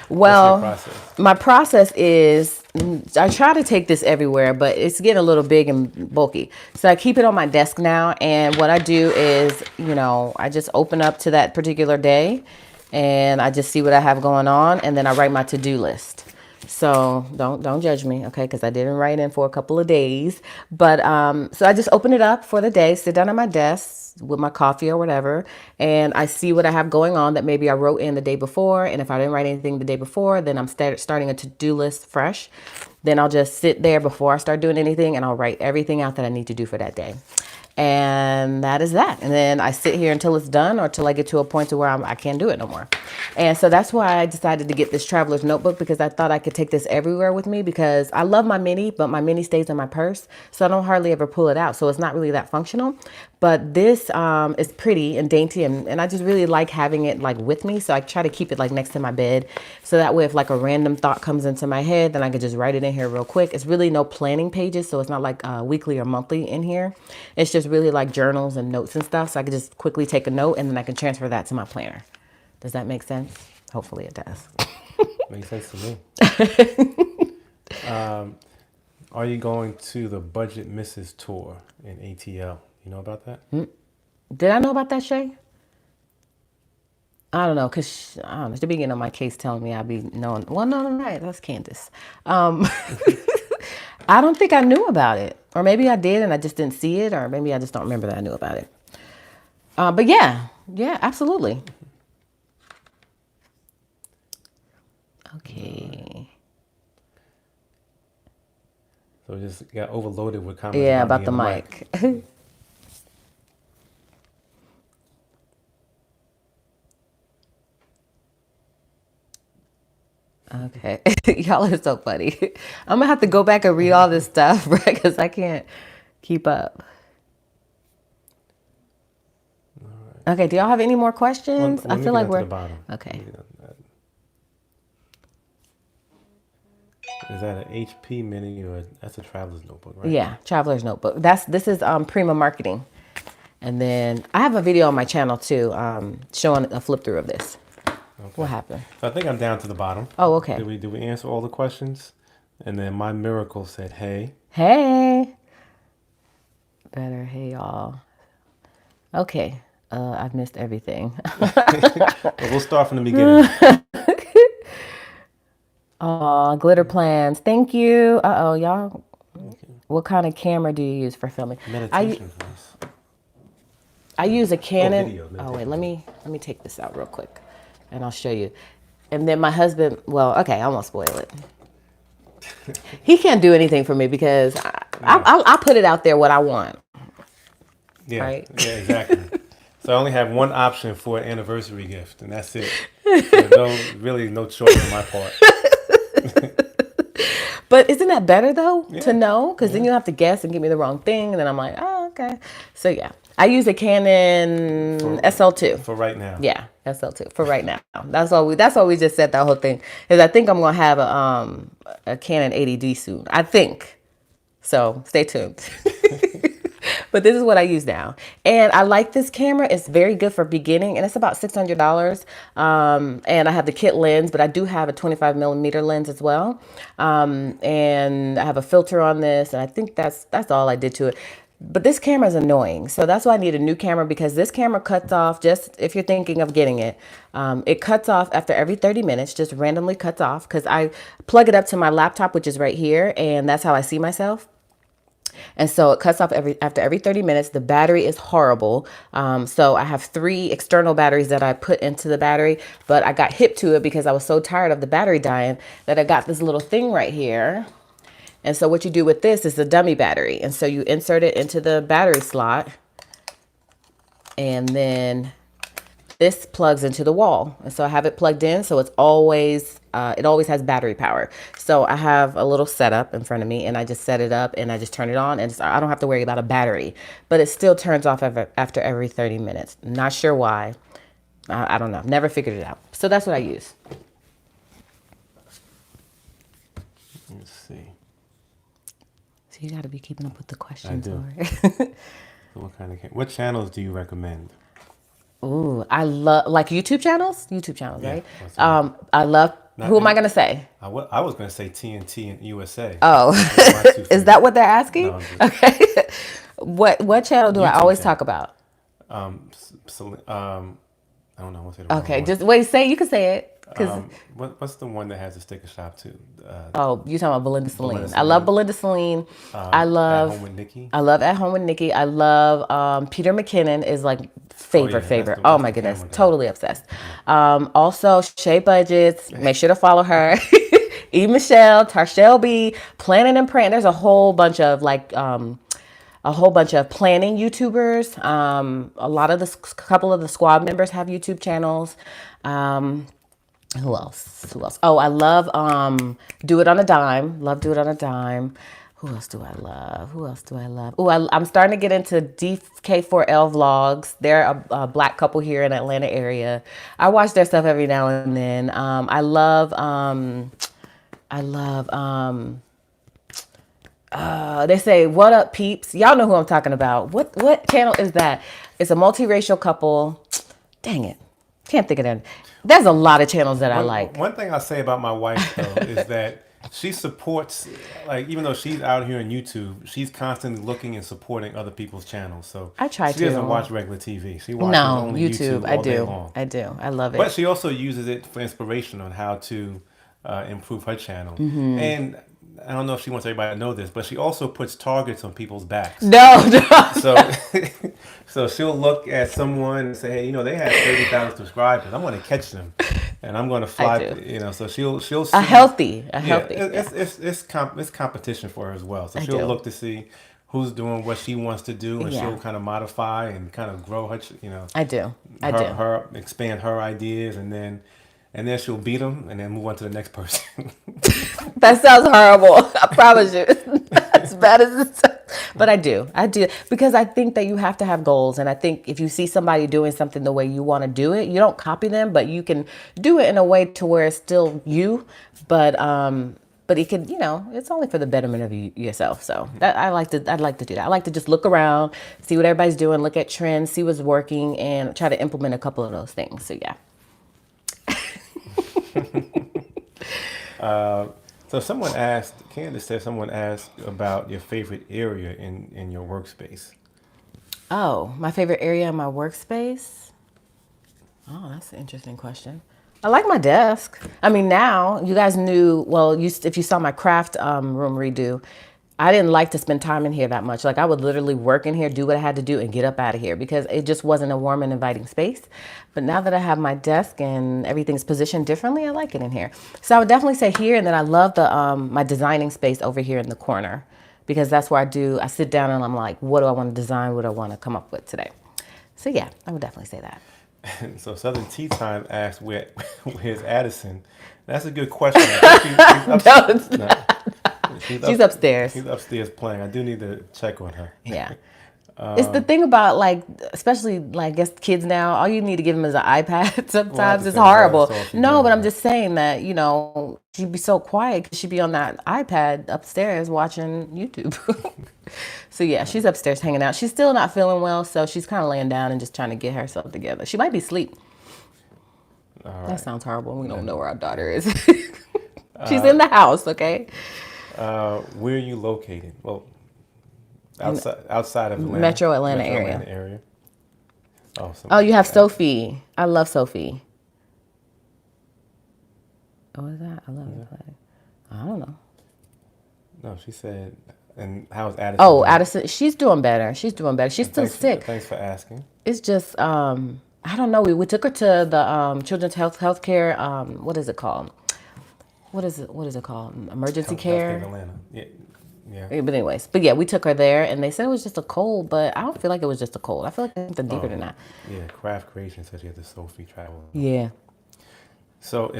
Well, process? My process is I try to take this everywhere, but it's getting a little big and bulky. So I keep it on my desk now. And what I do is, I just open up to that particular day, and I just see what I have going on, and then I write my to-do list. So don't judge me, okay? Because I didn't write in for a couple of days. But so I just open it up for the day, sit down at my desk with my coffee or whatever, and I see what I have going on that maybe I wrote in the day before. And if I didn't write anything the day before, then I'm starting a to-do list fresh. Then I'll just sit there before I start doing anything, and I'll write everything out that I need to do for that day. And that is that. And then I sit here until it's done, or till I get to a point to where I can't do it no more. And so that's why I decided to get this traveler's notebook, because I thought I could take this everywhere with me, because I love my mini, but my mini stays in my purse. So I don't hardly ever pull it out. So it's not really that functional. But this is pretty and dainty, and I just really like having it like with me. So I try to keep it like next to my bed. So that way, if like a random thought comes into my head, then I could just write it in here real quick. It's really no planning pages. So it's not like weekly or monthly in here. It's just really like journals and notes and stuff. So I could just quickly take a note, and then I can transfer that to my planner. Does that make sense? Hopefully it does. Makes sense to me. Are you going to the Budget Misses tour in ATL? You know about that? Did I know about that, Shay? I don't know, because I don't know. She be getting on my case telling me I be knowing. Well, no, right. That's Candace. I don't think I knew about it. Or maybe I did and I just didn't see it. Or maybe I just don't remember that I knew about it. But yeah, absolutely. Okay. So it just got overloaded with comments. Yeah, about the mic. Okay. Y'all are so funny. I'm gonna have to go back and read all this stuff, right? Because I can't keep up. Right. Okay, do y'all have any more questions? I feel like we're at the bottom. Okay. Is that an HP mini, or that's a traveler's notebook, right? Yeah, traveler's notebook. This is Prima Marketing. And then I have a video on my channel too, showing a flip through of this. Okay. What happened? So I think I'm down to the bottom. Oh, okay. Did we answer all the questions? And then my miracle said, hey. Hey. Better, hey y'all. Okay. I've missed everything. Well, we'll start from the beginning. Oh, glitter plans. Thank you. Y'all. Okay. What kind of camera do you use for filming? Meditation. I use a Canon. Wait, let me take this out real quick, and I'll show you. And then my husband. Well, okay, I won't spoil it. He can't do anything for me because I put it out there what I want. Yeah. Right? Yeah. Exactly. So I only have one option for an anniversary gift, and that's it. So no choice on my part. But isn't that better though to know? Because then you have to guess and give me the wrong thing, and then I'm like, oh, okay. So yeah. I use a Canon SL2. For right now. Yeah, SL2 for right now. That's why we just said that whole thing. Is I think I'm gonna have a Canon 80D soon. I think. So stay tuned. But this is what I use now. And I like this camera. It's very good for beginning, and it's about $600. And I have the kit lens, but I do have a 25mm lens as well. And I have a filter on this, and I think that's all I did to it. But this camera is annoying. So that's why I need a new camera, because this camera cuts off, just if you're thinking of getting it, it cuts off after every 30 minutes, just randomly cuts off, because I plug it up to my laptop, which is right here, and that's how I see myself. And so it cuts off after every 30 minutes. The battery is horrible. So I have 3 external batteries that I put into the battery, but I got hip to it because I was so tired of the battery dying that I got this little thing right here. And so what you do with this is the dummy battery. And so you insert it into the battery slot, and then this plugs into the wall. And so I have it plugged in, so it's always it always has battery power. So I have a little setup in front of me, and I just set it up and I just turn it on, and I don't have to worry about a battery, but it still turns off after every 30 minutes. Not sure why. I don't know. Never figured it out. So that's what I use. Let's see. So you got to be keeping up with the questions. I do. So what channels do you recommend? Ooh, I love, like, YouTube channels, Yeah, right? I love, who am I going to say? I was going to say TNT and USA. Oh, is that what they're asking? No, okay. What channel do I always talk about? I don't know. What's it? Okay, just wait, you can say it. What's the one that has a sticker shop too? You talking about Belinda Celine. I love Belinda Celine. I love At Home with Nikki. I love At Home with Nikki. I love Peter McKinnon is like favorite. Oh my goodness, totally obsessed. Also Shay Budgets. Make sure to follow her. E. Michelle, Tarshell B, Planning and Praying. There's a whole bunch of planning YouTubers. Couple of the squad members have YouTube channels. Who else? Oh, I love Do It on a Dime. Love Do It on a Dime. Who else do I love? Oh, I'm starting to get into DK4L vlogs. They're a black couple here in the Atlanta area. I watch their stuff every now and then. I love they say, "What up, peeps?" Y'all know who I'm talking about. What channel is that? It's a multiracial couple. Dang it. Can't think of that. There's a lot of channels that I like. One thing I'll say about my wife, though, is that she supports, like, even though she's out here on YouTube, she's constantly looking and supporting other people's channels. So I try to. She doesn't watch regular TV. She watches only YouTube all day long. I do. I love it. But she also uses it for inspiration on how to improve her channel. Mm-hmm. And I don't know if she wants everybody to know this, but she also puts targets on people's backs. No. So she'll look at someone and say, hey, they have 30,000 subscribers. I'm going to catch them, and I'm going to fly. So she'll see. A healthy. It's competition for her as well. So she'll look to see who's doing what she wants to do, and she'll kind of modify and kind of grow her. I do. Her expand her ideas, and then she'll beat them, and then move on to the next person. That sounds horrible. I promise you. As bad as it sounds. But I do. Because I think that you have to have goals. And I think if you see somebody doing something the way you want to do it, you don't copy them, but you can do it in a way to where it's still you. But it can, it's only for the betterment of yourself. So I'd like to do that. I like to just look around, see what everybody's doing, look at trends, see what's working, and try to implement a couple of those things. So yeah. So Candace said someone asked about your favorite area in your workspace. Oh, my favorite area in my workspace? Oh, that's an interesting question. I like my desk. I mean, now, you guys knew, if you saw my craft room redo, I didn't like to spend time in here that much. Like, I would literally work in here, do what I had to do, and get up out of here because it just wasn't a warm and inviting space. But now that I have my desk and everything's positioned differently, I like it in here. So I would definitely say here, and then I love the my designing space over here in the corner because that's where I sit down and I'm like, what do I want to design? What do I want to come up with today? So yeah, I would definitely say that. So Southern Tea Time asked, where's Addison? That's a good question. She's upstairs. She's upstairs playing. I do need to check on her. Yeah. It's the thing about, like, especially, like, I guess kids now, all you need to give them is an iPad. Sometimes it's horrible. No, but I'm just saying that, you know, she'd be so quiet because she'd be on that iPad upstairs watching YouTube. So yeah, she's upstairs hanging out. She's still not feeling well, so she's kind of laying down and just trying to get herself together. She might be asleep. That sounds horrible. We don't know where our daughter is. She's in the house, okay? Where are you located? Well, outside of Atlanta. Metro Atlanta area. Area. Oh, you have Sophie. I love Sophie. Oh, what is that? I love it. I don't know. No, she said, and how's Addison? Oh, Addison, she's doing better. She's doing better. She's still sick. Thanks for asking. It's just, I don't know. We took her to the Children's Healthcare. What is it called? What is it called? Emergency care. Atlanta. Yeah. But anyways, yeah, we took her there, and they said it was just a cold, but I don't feel like it was just a cold. I feel like it's something deeper than that. Yeah, Craft Creation said she had the Sophie travel. Yeah. So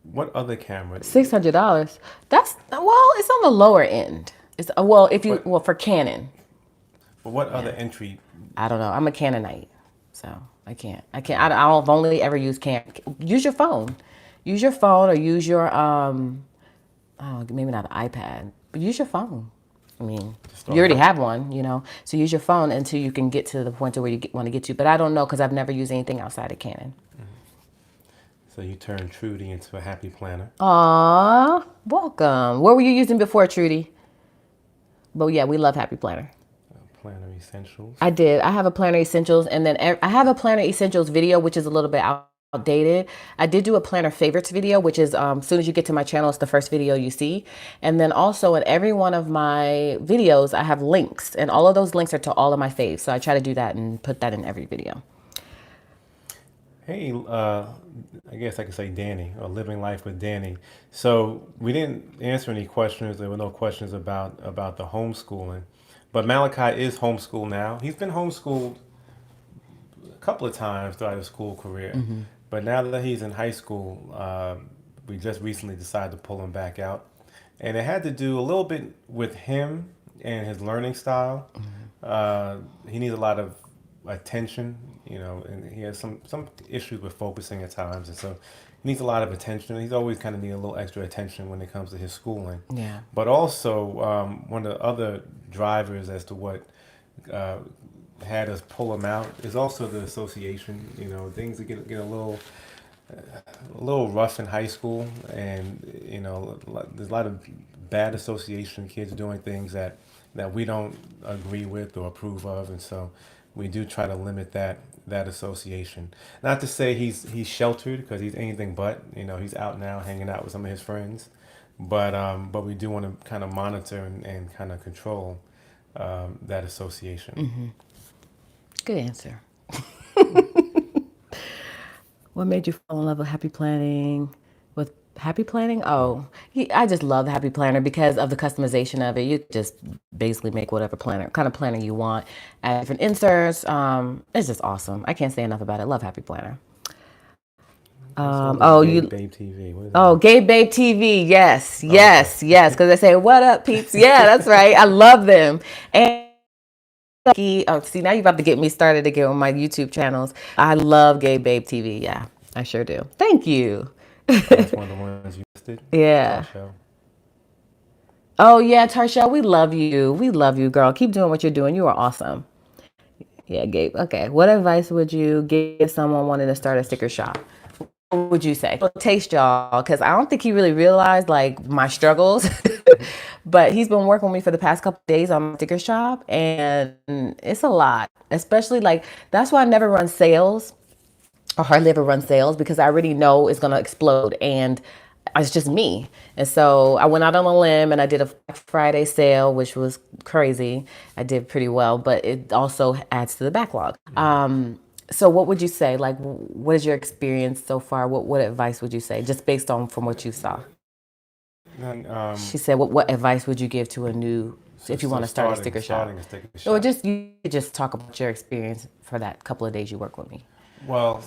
what other camera? $600. It's on the lower end. It's for Canon. But what other entry? I don't know. I'm a Canonite, so I can't. I've only ever used Canon. Use your phone. Use your phone, or use your maybe not an iPad, but use your phone. I mean, you already have one, you know. So use your phone until you can get to the point to where you want to get to. But I don't know because I've never used anything outside of Canon. So you turned Trudy into a happy planner. Aw, welcome. What were you using before, Trudy? But yeah, we love Happy Planner. Planner Essentials. I did. I have a Planner Essentials, and then I have a Planner Essentials video, which is a little bit outdated. I did do a Planner Favorites video, which is as soon as you get to my channel, it's the first video you see. And then also in every one of my videos, I have links, and all of those links are to all of my faves. So I try to do that and put that in every video. Hey, I guess I could say Danny, or Living Life with Danny. So we didn't answer any questions. There were no questions about the homeschooling. But Malachi is homeschooled now. He's been homeschooled a couple of times throughout his school career. Mm-hmm. But now that he's in high school, we just recently decided to pull him back out. And it had to do a little bit with him and his learning style. Mm-hmm. He needs a lot of attention, you know, and he has some issues with focusing at times. And so he needs a lot of attention. He's always kind of need a little extra attention when it comes to his schooling. Yeah. But also, one of the other drivers as to what had us pull him out is also the association. You know, things that get a little rough in high school, and you know, there's a lot of bad association, kids doing things that we don't agree with or approve of, and so we do try to limit that association. Not to say he's sheltered, because he's anything but. You know, he's out now hanging out with some of his friends, but we do want to kind of monitor and kind of control that association. Mm-hmm. Good answer. What made you fall in love with Happy Planning? With Happy Planning? Oh, I just love the Happy Planner because of the customization of it. You just basically make whatever kind of planner you want. Add different inserts. It's just awesome. I can't say enough about it. Love Happy Planner. Gabe Babe TV. What is that? Oh, Gabe Babe TV. Yes. Because they say, "What up, peeps?" Yeah, that's right. I love them. And see, now you're about to get me started again on my YouTube channels. I love Gay Babe TV. Yeah, I sure do. Thank you. That's one of the ones you listed. Yeah. Oh yeah, Tarshell, we love you. We love you, girl. Keep doing what you're doing. You are awesome. Yeah, Gabe. Okay. What advice would you give someone wanting to start a sticker shop? What would you say? Taste y'all, because I don't think he really realized like my struggles. But he's been working with me for the past couple of days on my sticker shop, and it's a lot. Especially like that's why I never run sales, or hardly ever run sales, because I already know it's gonna explode, and it's just me. And so I went out on a limb and I did a Black Friday sale, which was crazy. I did pretty well, but it also adds to the backlog. So what would you say? Like, what is your experience so far? What advice would you say, just based on from what you saw? She said, what advice would you give to if you want to start a sticker shop? Or just talk about your experience for that couple of days you work with me. Well,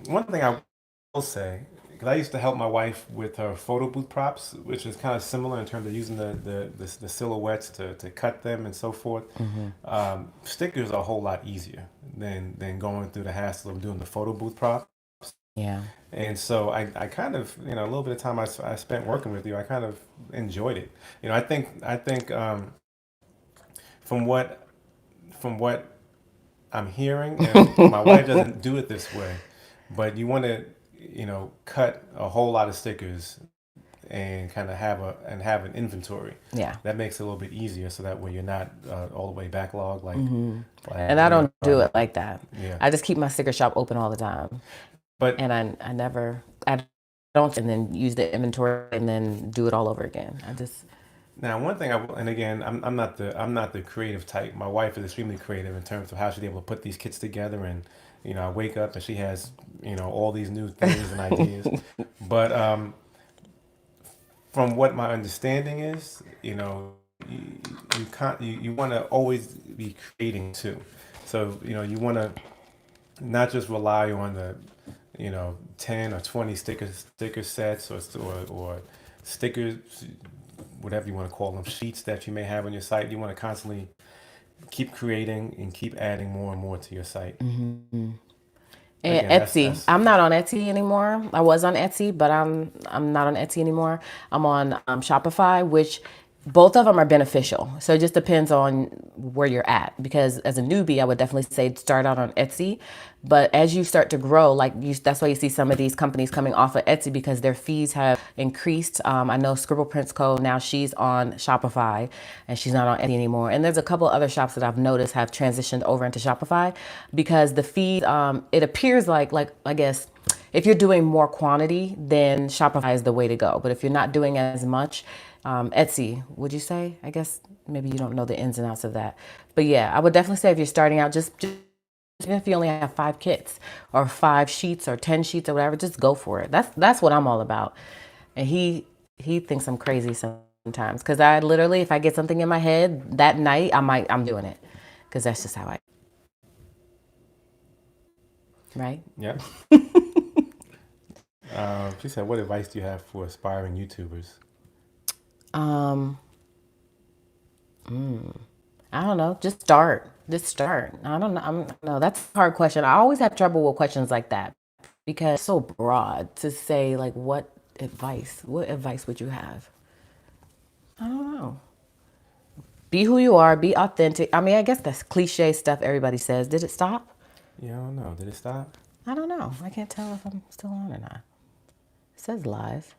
one thing I will say, because I used to help my wife with her photo booth props, which is kind of similar in terms of using the silhouettes to cut them and so forth. Stickers are a whole lot easier than going through the hassle of doing the photo booth props. Yeah. And so I kind of, a little bit of time I spent working with you, I kind of enjoyed it. I think from what I'm hearing, and my wife doesn't do it this way, but you want to, cut a whole lot of stickers and kind of have an inventory. Yeah. That makes it a little bit easier, so that way you're not all the way backlogged like. And I don't do it like that. Yeah. I just keep my sticker shop open all the time. But And I don't, and then use the inventory and then do it all over again. now, one thing and again, I'm not the creative type. My wife is extremely creative in terms of how she's able to put these kits together, and I wake up and she has all these new things and ideas. But from what my understanding is, you can't you want to always be creating too. So you want to not just rely on the 10 or 20 sticker sets or stickers, whatever you want to call them, sheets that you may have on your site. You want to constantly keep creating and keep adding more and more to your site. And Again, Etsy. I'm not on Etsy anymore. I was on Etsy, but I'm not on Etsy anymore. I'm on Shopify, which both of them are beneficial. So it just depends on where you're at. Because as a newbie, I would definitely say start out on Etsy. But as you start to grow, that's why you see some of these companies coming off of Etsy, because their fees have increased. I know Scribble Prints Co. now she's on Shopify and she's not on Etsy anymore. And there's a couple other shops that I've noticed have transitioned over into Shopify because the fees, it appears like I guess, if you're doing more quantity, then Shopify is the way to go. But if you're not doing as much, Etsy, would you say? I guess maybe you don't know the ins and outs of that. But yeah, I would definitely say if you're starting out, just even if you only have 5 kits or 5 sheets or 10 sheets or whatever, just go for it. That's what I'm all about. And he thinks I'm crazy sometimes because I literally, if I get something in my head that night, I'm doing it because that's just how I. Right? Yeah. She said, "What advice do you have for aspiring YouTubers?" I don't know. Just start. I don't know. No, that's a hard question. I always have trouble with questions like that because it's so broad to say like what advice would you have? I don't know. Be who you are, be authentic. I mean, I guess that's cliche stuff everybody says. Did it stop? Yeah, I don't know. Did it stop? I don't know. I can't tell if I'm still on or not. It says live.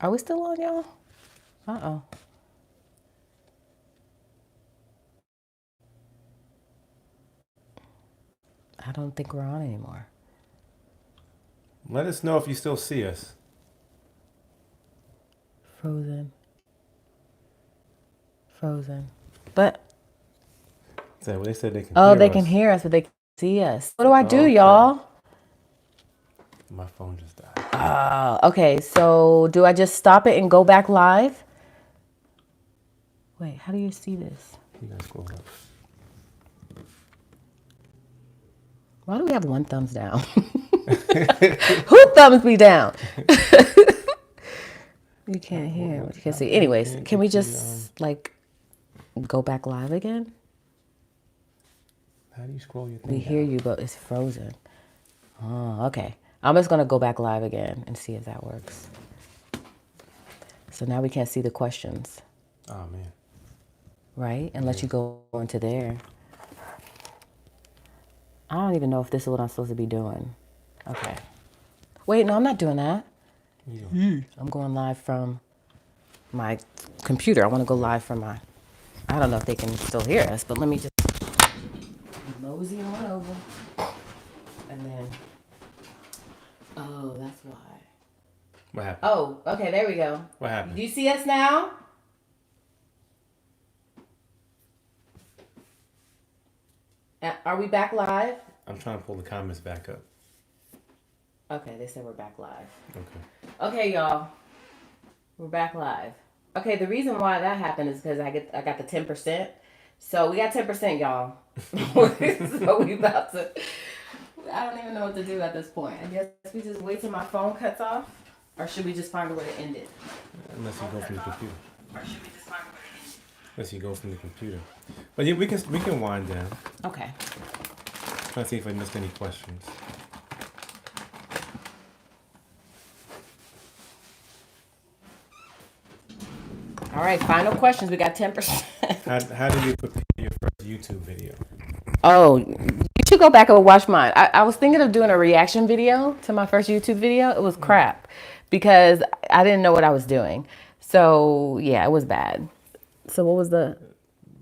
Are we still on, y'all? Uh-oh. I don't think we're on anymore. Let us know if you still see us. Frozen. But So they said they can oh, hear they us. can hear us, but they can't see us. What do I do, Okay. y'all? My phone just died. Okay, so do I just stop it and go back live? Wait, how do you see this? You gotta scroll up. Why do we have one thumbs down? Who thumbs me down? You can't hear what you can see. Anyways, can we just like go back live again? How do you scroll your thing We down? hear you, but it's frozen. Oh, okay. I'm just gonna go back live again and see if that works. So now we can't see the questions, Oh man. right? And let you go into there. I don't even know if this is what I'm supposed to be doing. Okay. Wait, no, I'm not doing that. I'm going live from my computer. I want to go live from my. I don't know if they can still hear us, but let me just mosey on over. And then. Oh, that's why. What happened? Oh, okay, there we go. What happened? Do you see us now? Are we back live? I'm trying to pull the comments back up. Okay, they said we're back live. Okay. Okay, y'all. We're back live. Okay, the reason why that happened is because I got the 10%. So we got 10%, y'all. So we about to I don't even know what to do at this point. I guess we just wait till my phone cuts off, or should we just find a way to end it? Unless you go from the computer. Or should we just find a way to end it? Unless you go from the computer. But yeah, we can wind down. Okay. Trying to see if I missed any questions. All right, final questions. We got 10%. How did you prepare your first YouTube video? Oh, you should go back and watch mine. I was thinking of doing a reaction video to my first YouTube video. It was crap because I didn't know what I was doing. So yeah, it was bad. So what was the...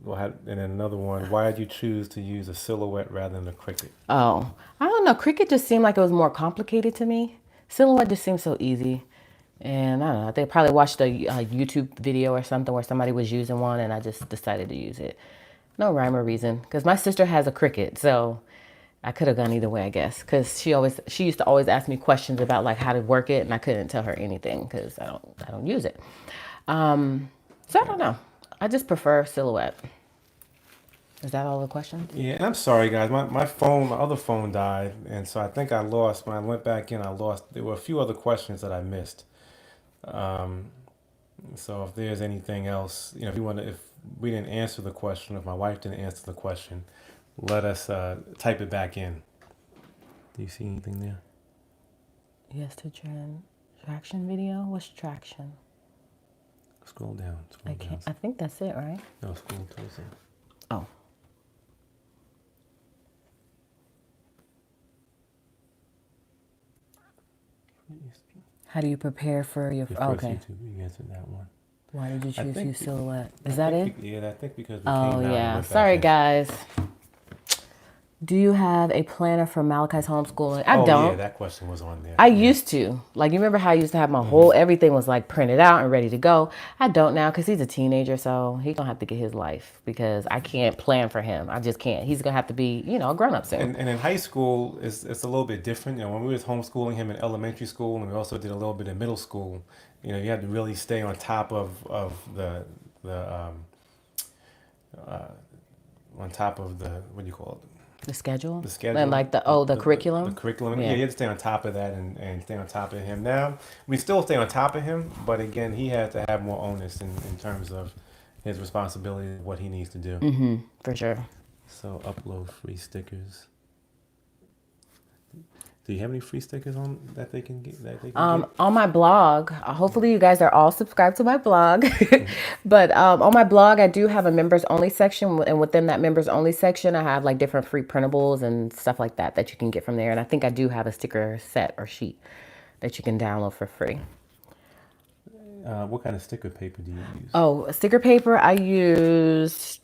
Well, and then another one, why did you choose to use a silhouette rather than a Cricut? Oh, I don't know. Cricut just seemed like it was more complicated to me. Silhouette just seemed so easy. And I don't know, they probably watched a YouTube video or something where somebody was using one and I just decided to use it. No rhyme or reason, because my sister has a Cricut, so I could have gone either way, I guess. Because she used to always ask me questions about like how to work it, and I couldn't tell her anything because I don't use it. So I don't know. I just prefer Silhouette. Is that all the questions? Yeah, and I'm sorry, guys. My other phone died, and so I think I lost. When I went back in, I lost. There were a few other questions that I missed. So if there's anything else, if we didn't answer the question, if my wife didn't answer the question, let us type it back in. Do you see anything there? Yes, to traction video. What's traction? Scroll down. I think that's it, right? No, scroll towards it. Oh. How do you prepare for your first okay? YouTube, you answered that one. Why did you choose use Silhouette? Is that it? Yeah, I think because we Oh came down yeah. and Sorry, went back guys. Do you have a planner for Malachi's homeschooling? I in. don't. Yeah, that question was on there. I used to. Like, you remember how I used to have my whole, everything was like printed out and ready to go. I don't now because he's a teenager, so he's going to have to get his life because I can't plan for him. I just can't. He's going to have to be, a grown-up soon. And in high school, it's a little bit different. When we was homeschooling him in elementary school, and we also did a little bit in middle school, you had to really stay on top of what do you call it? The schedule? The schedule. And like the curriculum? The curriculum. Yeah, you had to stay on top of that and stay on top of him. Now, we still stay on top of him, but again, he had to have more onus in terms of his responsibility, what he needs to do. Mm-hmm, for sure. So, upload free stickers. Do you have any free stickers on that they can get? On my blog, hopefully you guys are all subscribed to my blog. But on my blog, I do have a members only section, and within that members only section, I have like different free printables and stuff like that you can get from there. And I think I do have a sticker set or sheet that you can download for free. What kind of sticker paper do you use? Oh, sticker paper, I use.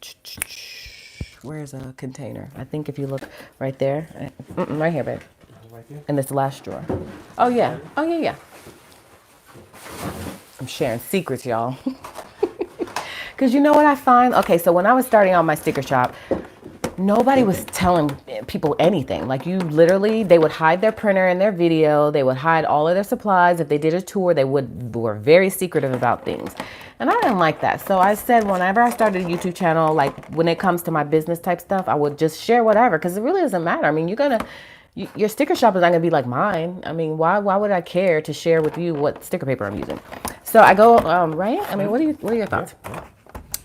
Where's a container? I think if you look right there, right here, babe. Right there? In this last drawer. Oh yeah. I'm sharing secrets, y'all. Because you know what I find? Okay, so when I was starting out my sticker shop, nobody was telling people anything. Like they would hide their printer and their video. They would hide all of their supplies. If they did a tour, were very secretive about things. And I didn't like that. So I said, whenever I started a YouTube channel, like when it comes to my business type stuff, I would just share whatever, because it really doesn't matter. I mean, your sticker shop is not gonna be like mine. I mean, why would I care to share with you what sticker paper I'm using? So I go, right? I mean, what are your thoughts?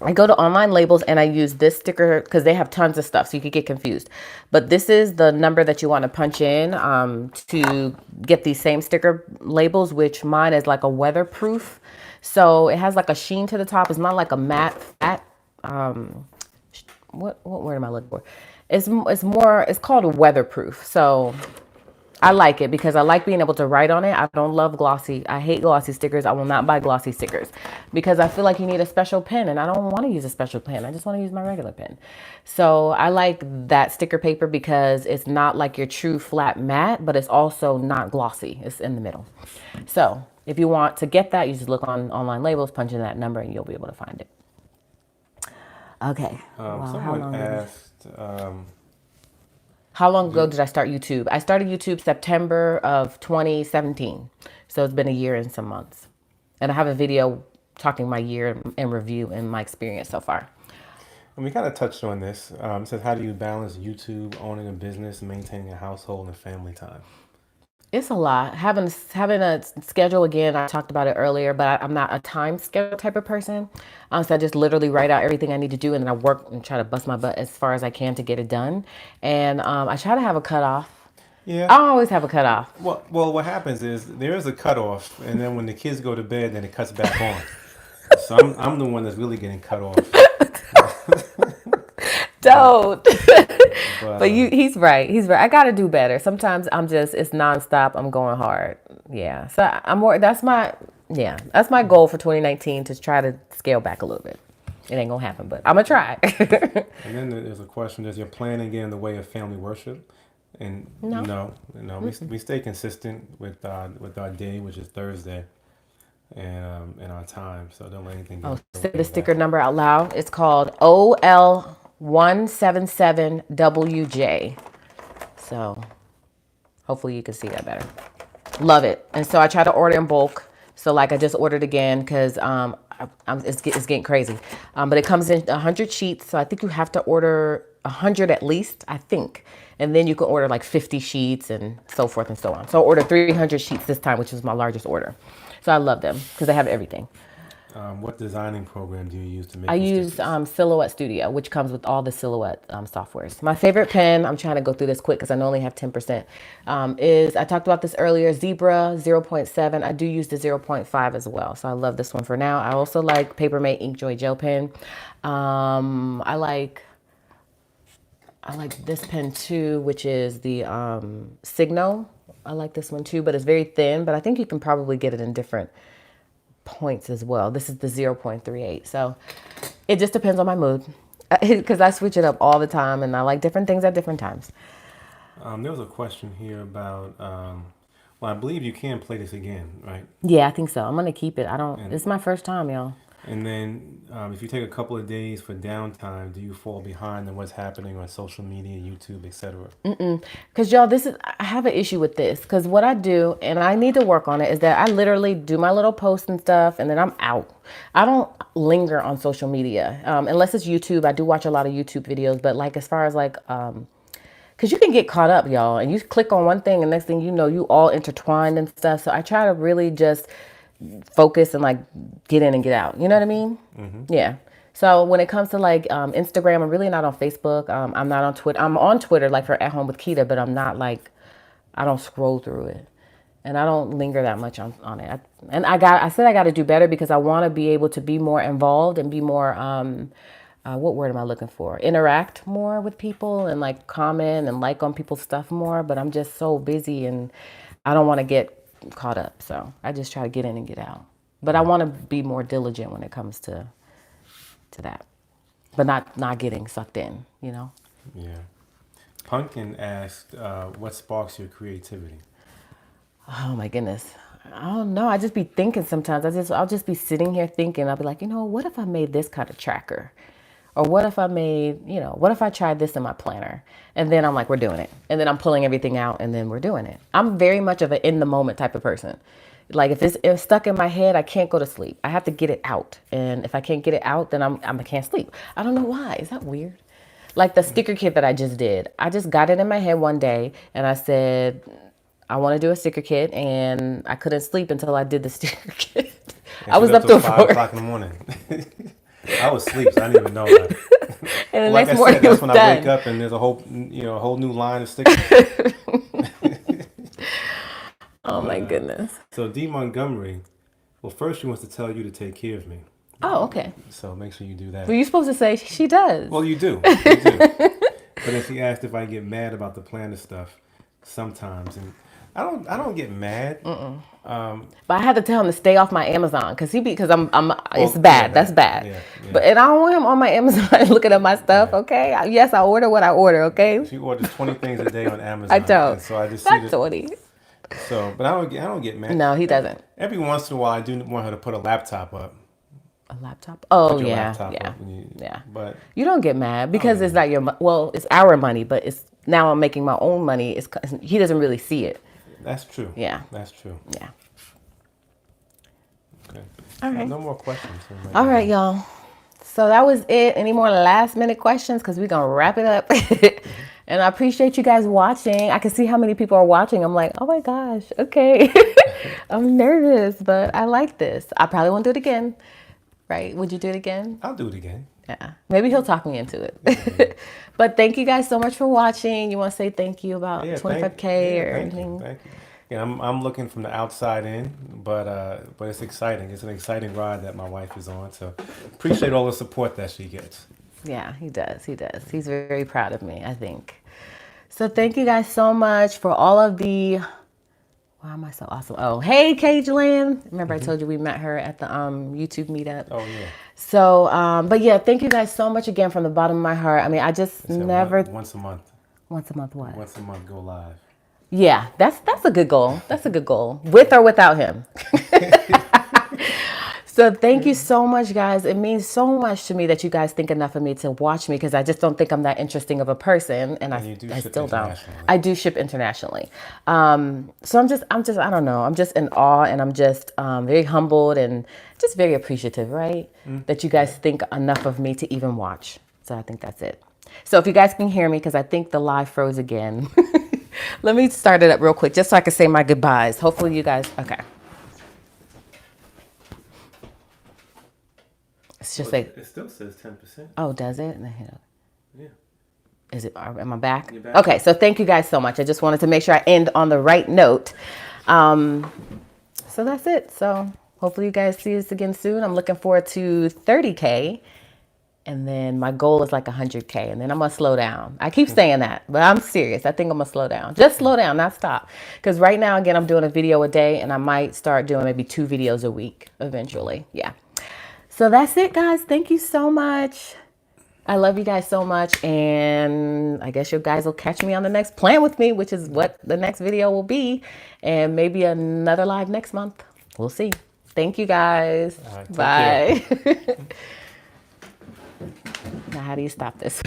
I go to online labels and I use this sticker because they have tons of stuff, so you could get confused. But this is the number that you want to punch in to get these same sticker labels, which mine is like a weatherproof. So it has like a sheen to the top. It's not like a matte, what word am I looking for? It's called a weatherproof. So I like it because I like being able to write on it. I don't love glossy. I hate glossy stickers. I will not buy glossy stickers because I feel like you need a special pen, and I don't want to use a special pen. I just want to use my regular pen. So I like that sticker paper because it's not like your true flat matte, but it's also not glossy. It's in the middle. So if you want to get that, you just look on online labels, punch in that number, and you'll be able to find it. Okay. Someone asked, how long ago did I start YouTube? I started YouTube September of 2017. So it's been a year and some months. And I have a video talking my year in review and my experience so far. we kind of touched on this. It says, how do you balance YouTube, owning a business, maintaining a household, and family time? It's a lot. Having a schedule again. I talked about it earlier, but I'm not a time schedule type of person. So I just literally write out everything I need to do, and then I work and try to bust my butt as far as I can to get it done. And I try to have a cutoff. Yeah. I always have a cutoff. Well, what happens is there is a cutoff, and then when the kids go to bed, then it cuts back on. So I'm the one that's really getting cut off. Don't. But he's right. He's right. I got to do better. Sometimes it's nonstop. I'm going hard. Yeah. So I'm more, that's my goal for 2019, to try to scale back a little bit. It ain't going to happen, but I'm going to try. And then there's a question, does your planning get in the way of family worship? And no. We stay consistent with our day, which is Thursday, and our time. So don't let anything get Say the sticker number out loud. It's called OL177WJ. So hopefully you can see that better. Love it. And so I try to order in bulk. So like I just ordered again because it's getting crazy. But it comes in 100 sheets. So I think you have to order 100 at least, I think. And then you can order like 50 sheets and so forth and so on. So I ordered 300 sheets this time, which was my largest order. So I love them because they have everything. What designing program do you use to make? I use Silhouette Studio, which comes with all the Silhouette softwares. My favorite pen, I'm trying to go through this quick because I only have 10%, is, I talked about this earlier, Zebra 0.7. I do use the 0.5 as well. So I love this one for now. I also like Papermate Inkjoy Gel Pen. I like this pen too, which is the Signo. I like this one too, but it's very thin, but I think you can probably get it in different points as well. This is the 0.38. So it just depends on my mood because I switch it up all the time and I like different things at different times. There was a question here about, I believe you can play this again, right? Yeah, I think so. I'm going to keep it. It's my first time, y'all. And then if you take a couple of days for downtime, do you fall behind on what's happening on social media, YouTube, etc.? Because y'all, I have an issue with this. Because what I do, and I need to work on it, is that I literally do my little posts and stuff, and then I'm out. I don't linger on social media unless it's YouTube. I do watch a lot of YouTube videos, but like as far as like, because you can get caught up, y'all, and you click on one thing, and next thing you know, you all intertwined and stuff. So I try to really just focus and like get in and get out. You know what I mean? Mm-hmm. Yeah. So when it comes to like Instagram, I'm really not on Facebook. I'm not on Twitter. I'm on Twitter like for At Home with Quita, but I'm not like, I don't scroll through it. And I don't linger that much on it. I said I got to do better because I want to be able to be more involved and be more, what word am I looking for? Interact more with people and like comment and like on people's stuff more. But I'm just so busy and I don't want to get caught up. So I just try to get in and get out. But I want to be more diligent when it comes to that. But not getting sucked in, you know? Yeah. Pumpkin asked, what sparks your creativity? Oh my goodness. I don't know. I just be thinking sometimes. I'll just be sitting here thinking. I'll be like, what if I made this kind of tracker? Or what if I made, what if I tried this in my planner? And then I'm like, we're doing it. And then I'm pulling everything out and then we're doing it. I'm very much of an in the moment type of person. Like if it's stuck in my head, I can't go to sleep. I have to get it out. And if I can't get it out, then I can't sleep. I don't know why. Is that weird? Like the sticker kit that I just did. I just got it in my head one day and I said, I want to do a sticker kit, and I couldn't sleep until I did the sticker kit. I was up till 5 o'clock in the morning. I was asleep, so I didn't even know that. And the like next I morning said, that's when done. I wake up and there's a whole new line of stickers. Oh my goodness. So D. Montgomery, well, first she wants to tell you to take care of me. Oh, okay. So make sure you do that. Were you supposed to say she does? Well, you do. You do. But then she asked if I get mad about the planner stuff sometimes, and I don't get mad. But I had to tell him to stay off my Amazon because it's bad. Yeah, that's bad. Yeah. But and I don't want him on my Amazon looking at my stuff. Yeah. Okay. Yes, I order what I order. Okay. She orders 20 things a day on Amazon. I don't. And so I just not 20. So, but I don't get mad. No, he doesn't. Every once in a while, I do want her to put a laptop up. A laptop? Oh yeah, laptop yeah, yeah. But you don't get mad because it's not it's our money, but it's now I'm making my own money. He doesn't really see it. That's true. Yeah. That's true. Yeah. Okay. All right. No more questions. All right, y'all. So that was it. Any more last minute questions? Because we're going to wrap it up. And I appreciate you guys watching. I can see how many people are watching. I'm like, oh my gosh, okay. I'm nervous, but I like this. I probably won't do it again. Right? Would you do it again? I'll do it again. Yeah. Maybe he'll talk me into it. But thank you guys so much for watching. You want to say thank you about 25K or anything? Thank you. Yeah, I'm looking from the outside in, but it's exciting. It's an exciting ride that my wife is on. So appreciate all the support that she gets. Yeah, he does. He does. He's very proud of me, I think. So thank you guys so much for all of the... Why am I so awesome? Oh, hey, Cageland. Remember I told you we met her at the YouTube meetup? Oh, yeah. So, but yeah, thank you guys so much again from the bottom of my heart. I mean, I just never... Once a month. Once a month what? Once a month go live. Yeah, that's a good goal. That's a good goal. With or without him. So thank you so much, guys. It means so much to me that you guys think enough of me to watch me, because I just don't think I'm that interesting of a person, and I still don't. I do ship internationally. So I'm just I don't know. I'm just in awe, and I'm just very humbled and just very appreciative, right? That you guys think enough of me to even watch. So I think that's it. So if you guys can hear me, because I think the live froze again. Let me start it up real quick, just so I can say my goodbyes. Hopefully you guys, okay. It's just like, it still says 10%. Oh, does it? Yeah. Is it, am I back? You're back. Okay, so thank you guys so much. I just wanted to make sure I end on the right note. So that's it. So hopefully you guys see us again soon. I'm looking forward to 30K. And then my goal is like 100K. And then I'm going to slow down. I keep saying that, but I'm serious. I think I'm going to slow down. Just slow down, not stop. Because right now, again, I'm doing a video a day. And I might start doing maybe 2 videos a week eventually. Yeah. So that's it, guys. Thank you so much. I love you guys so much. And I guess you guys will catch me on the next Plan With Me, which is what the next video will be. And maybe another live next month. We'll see. Thank you, guys. Bye. Now, how do you stop this?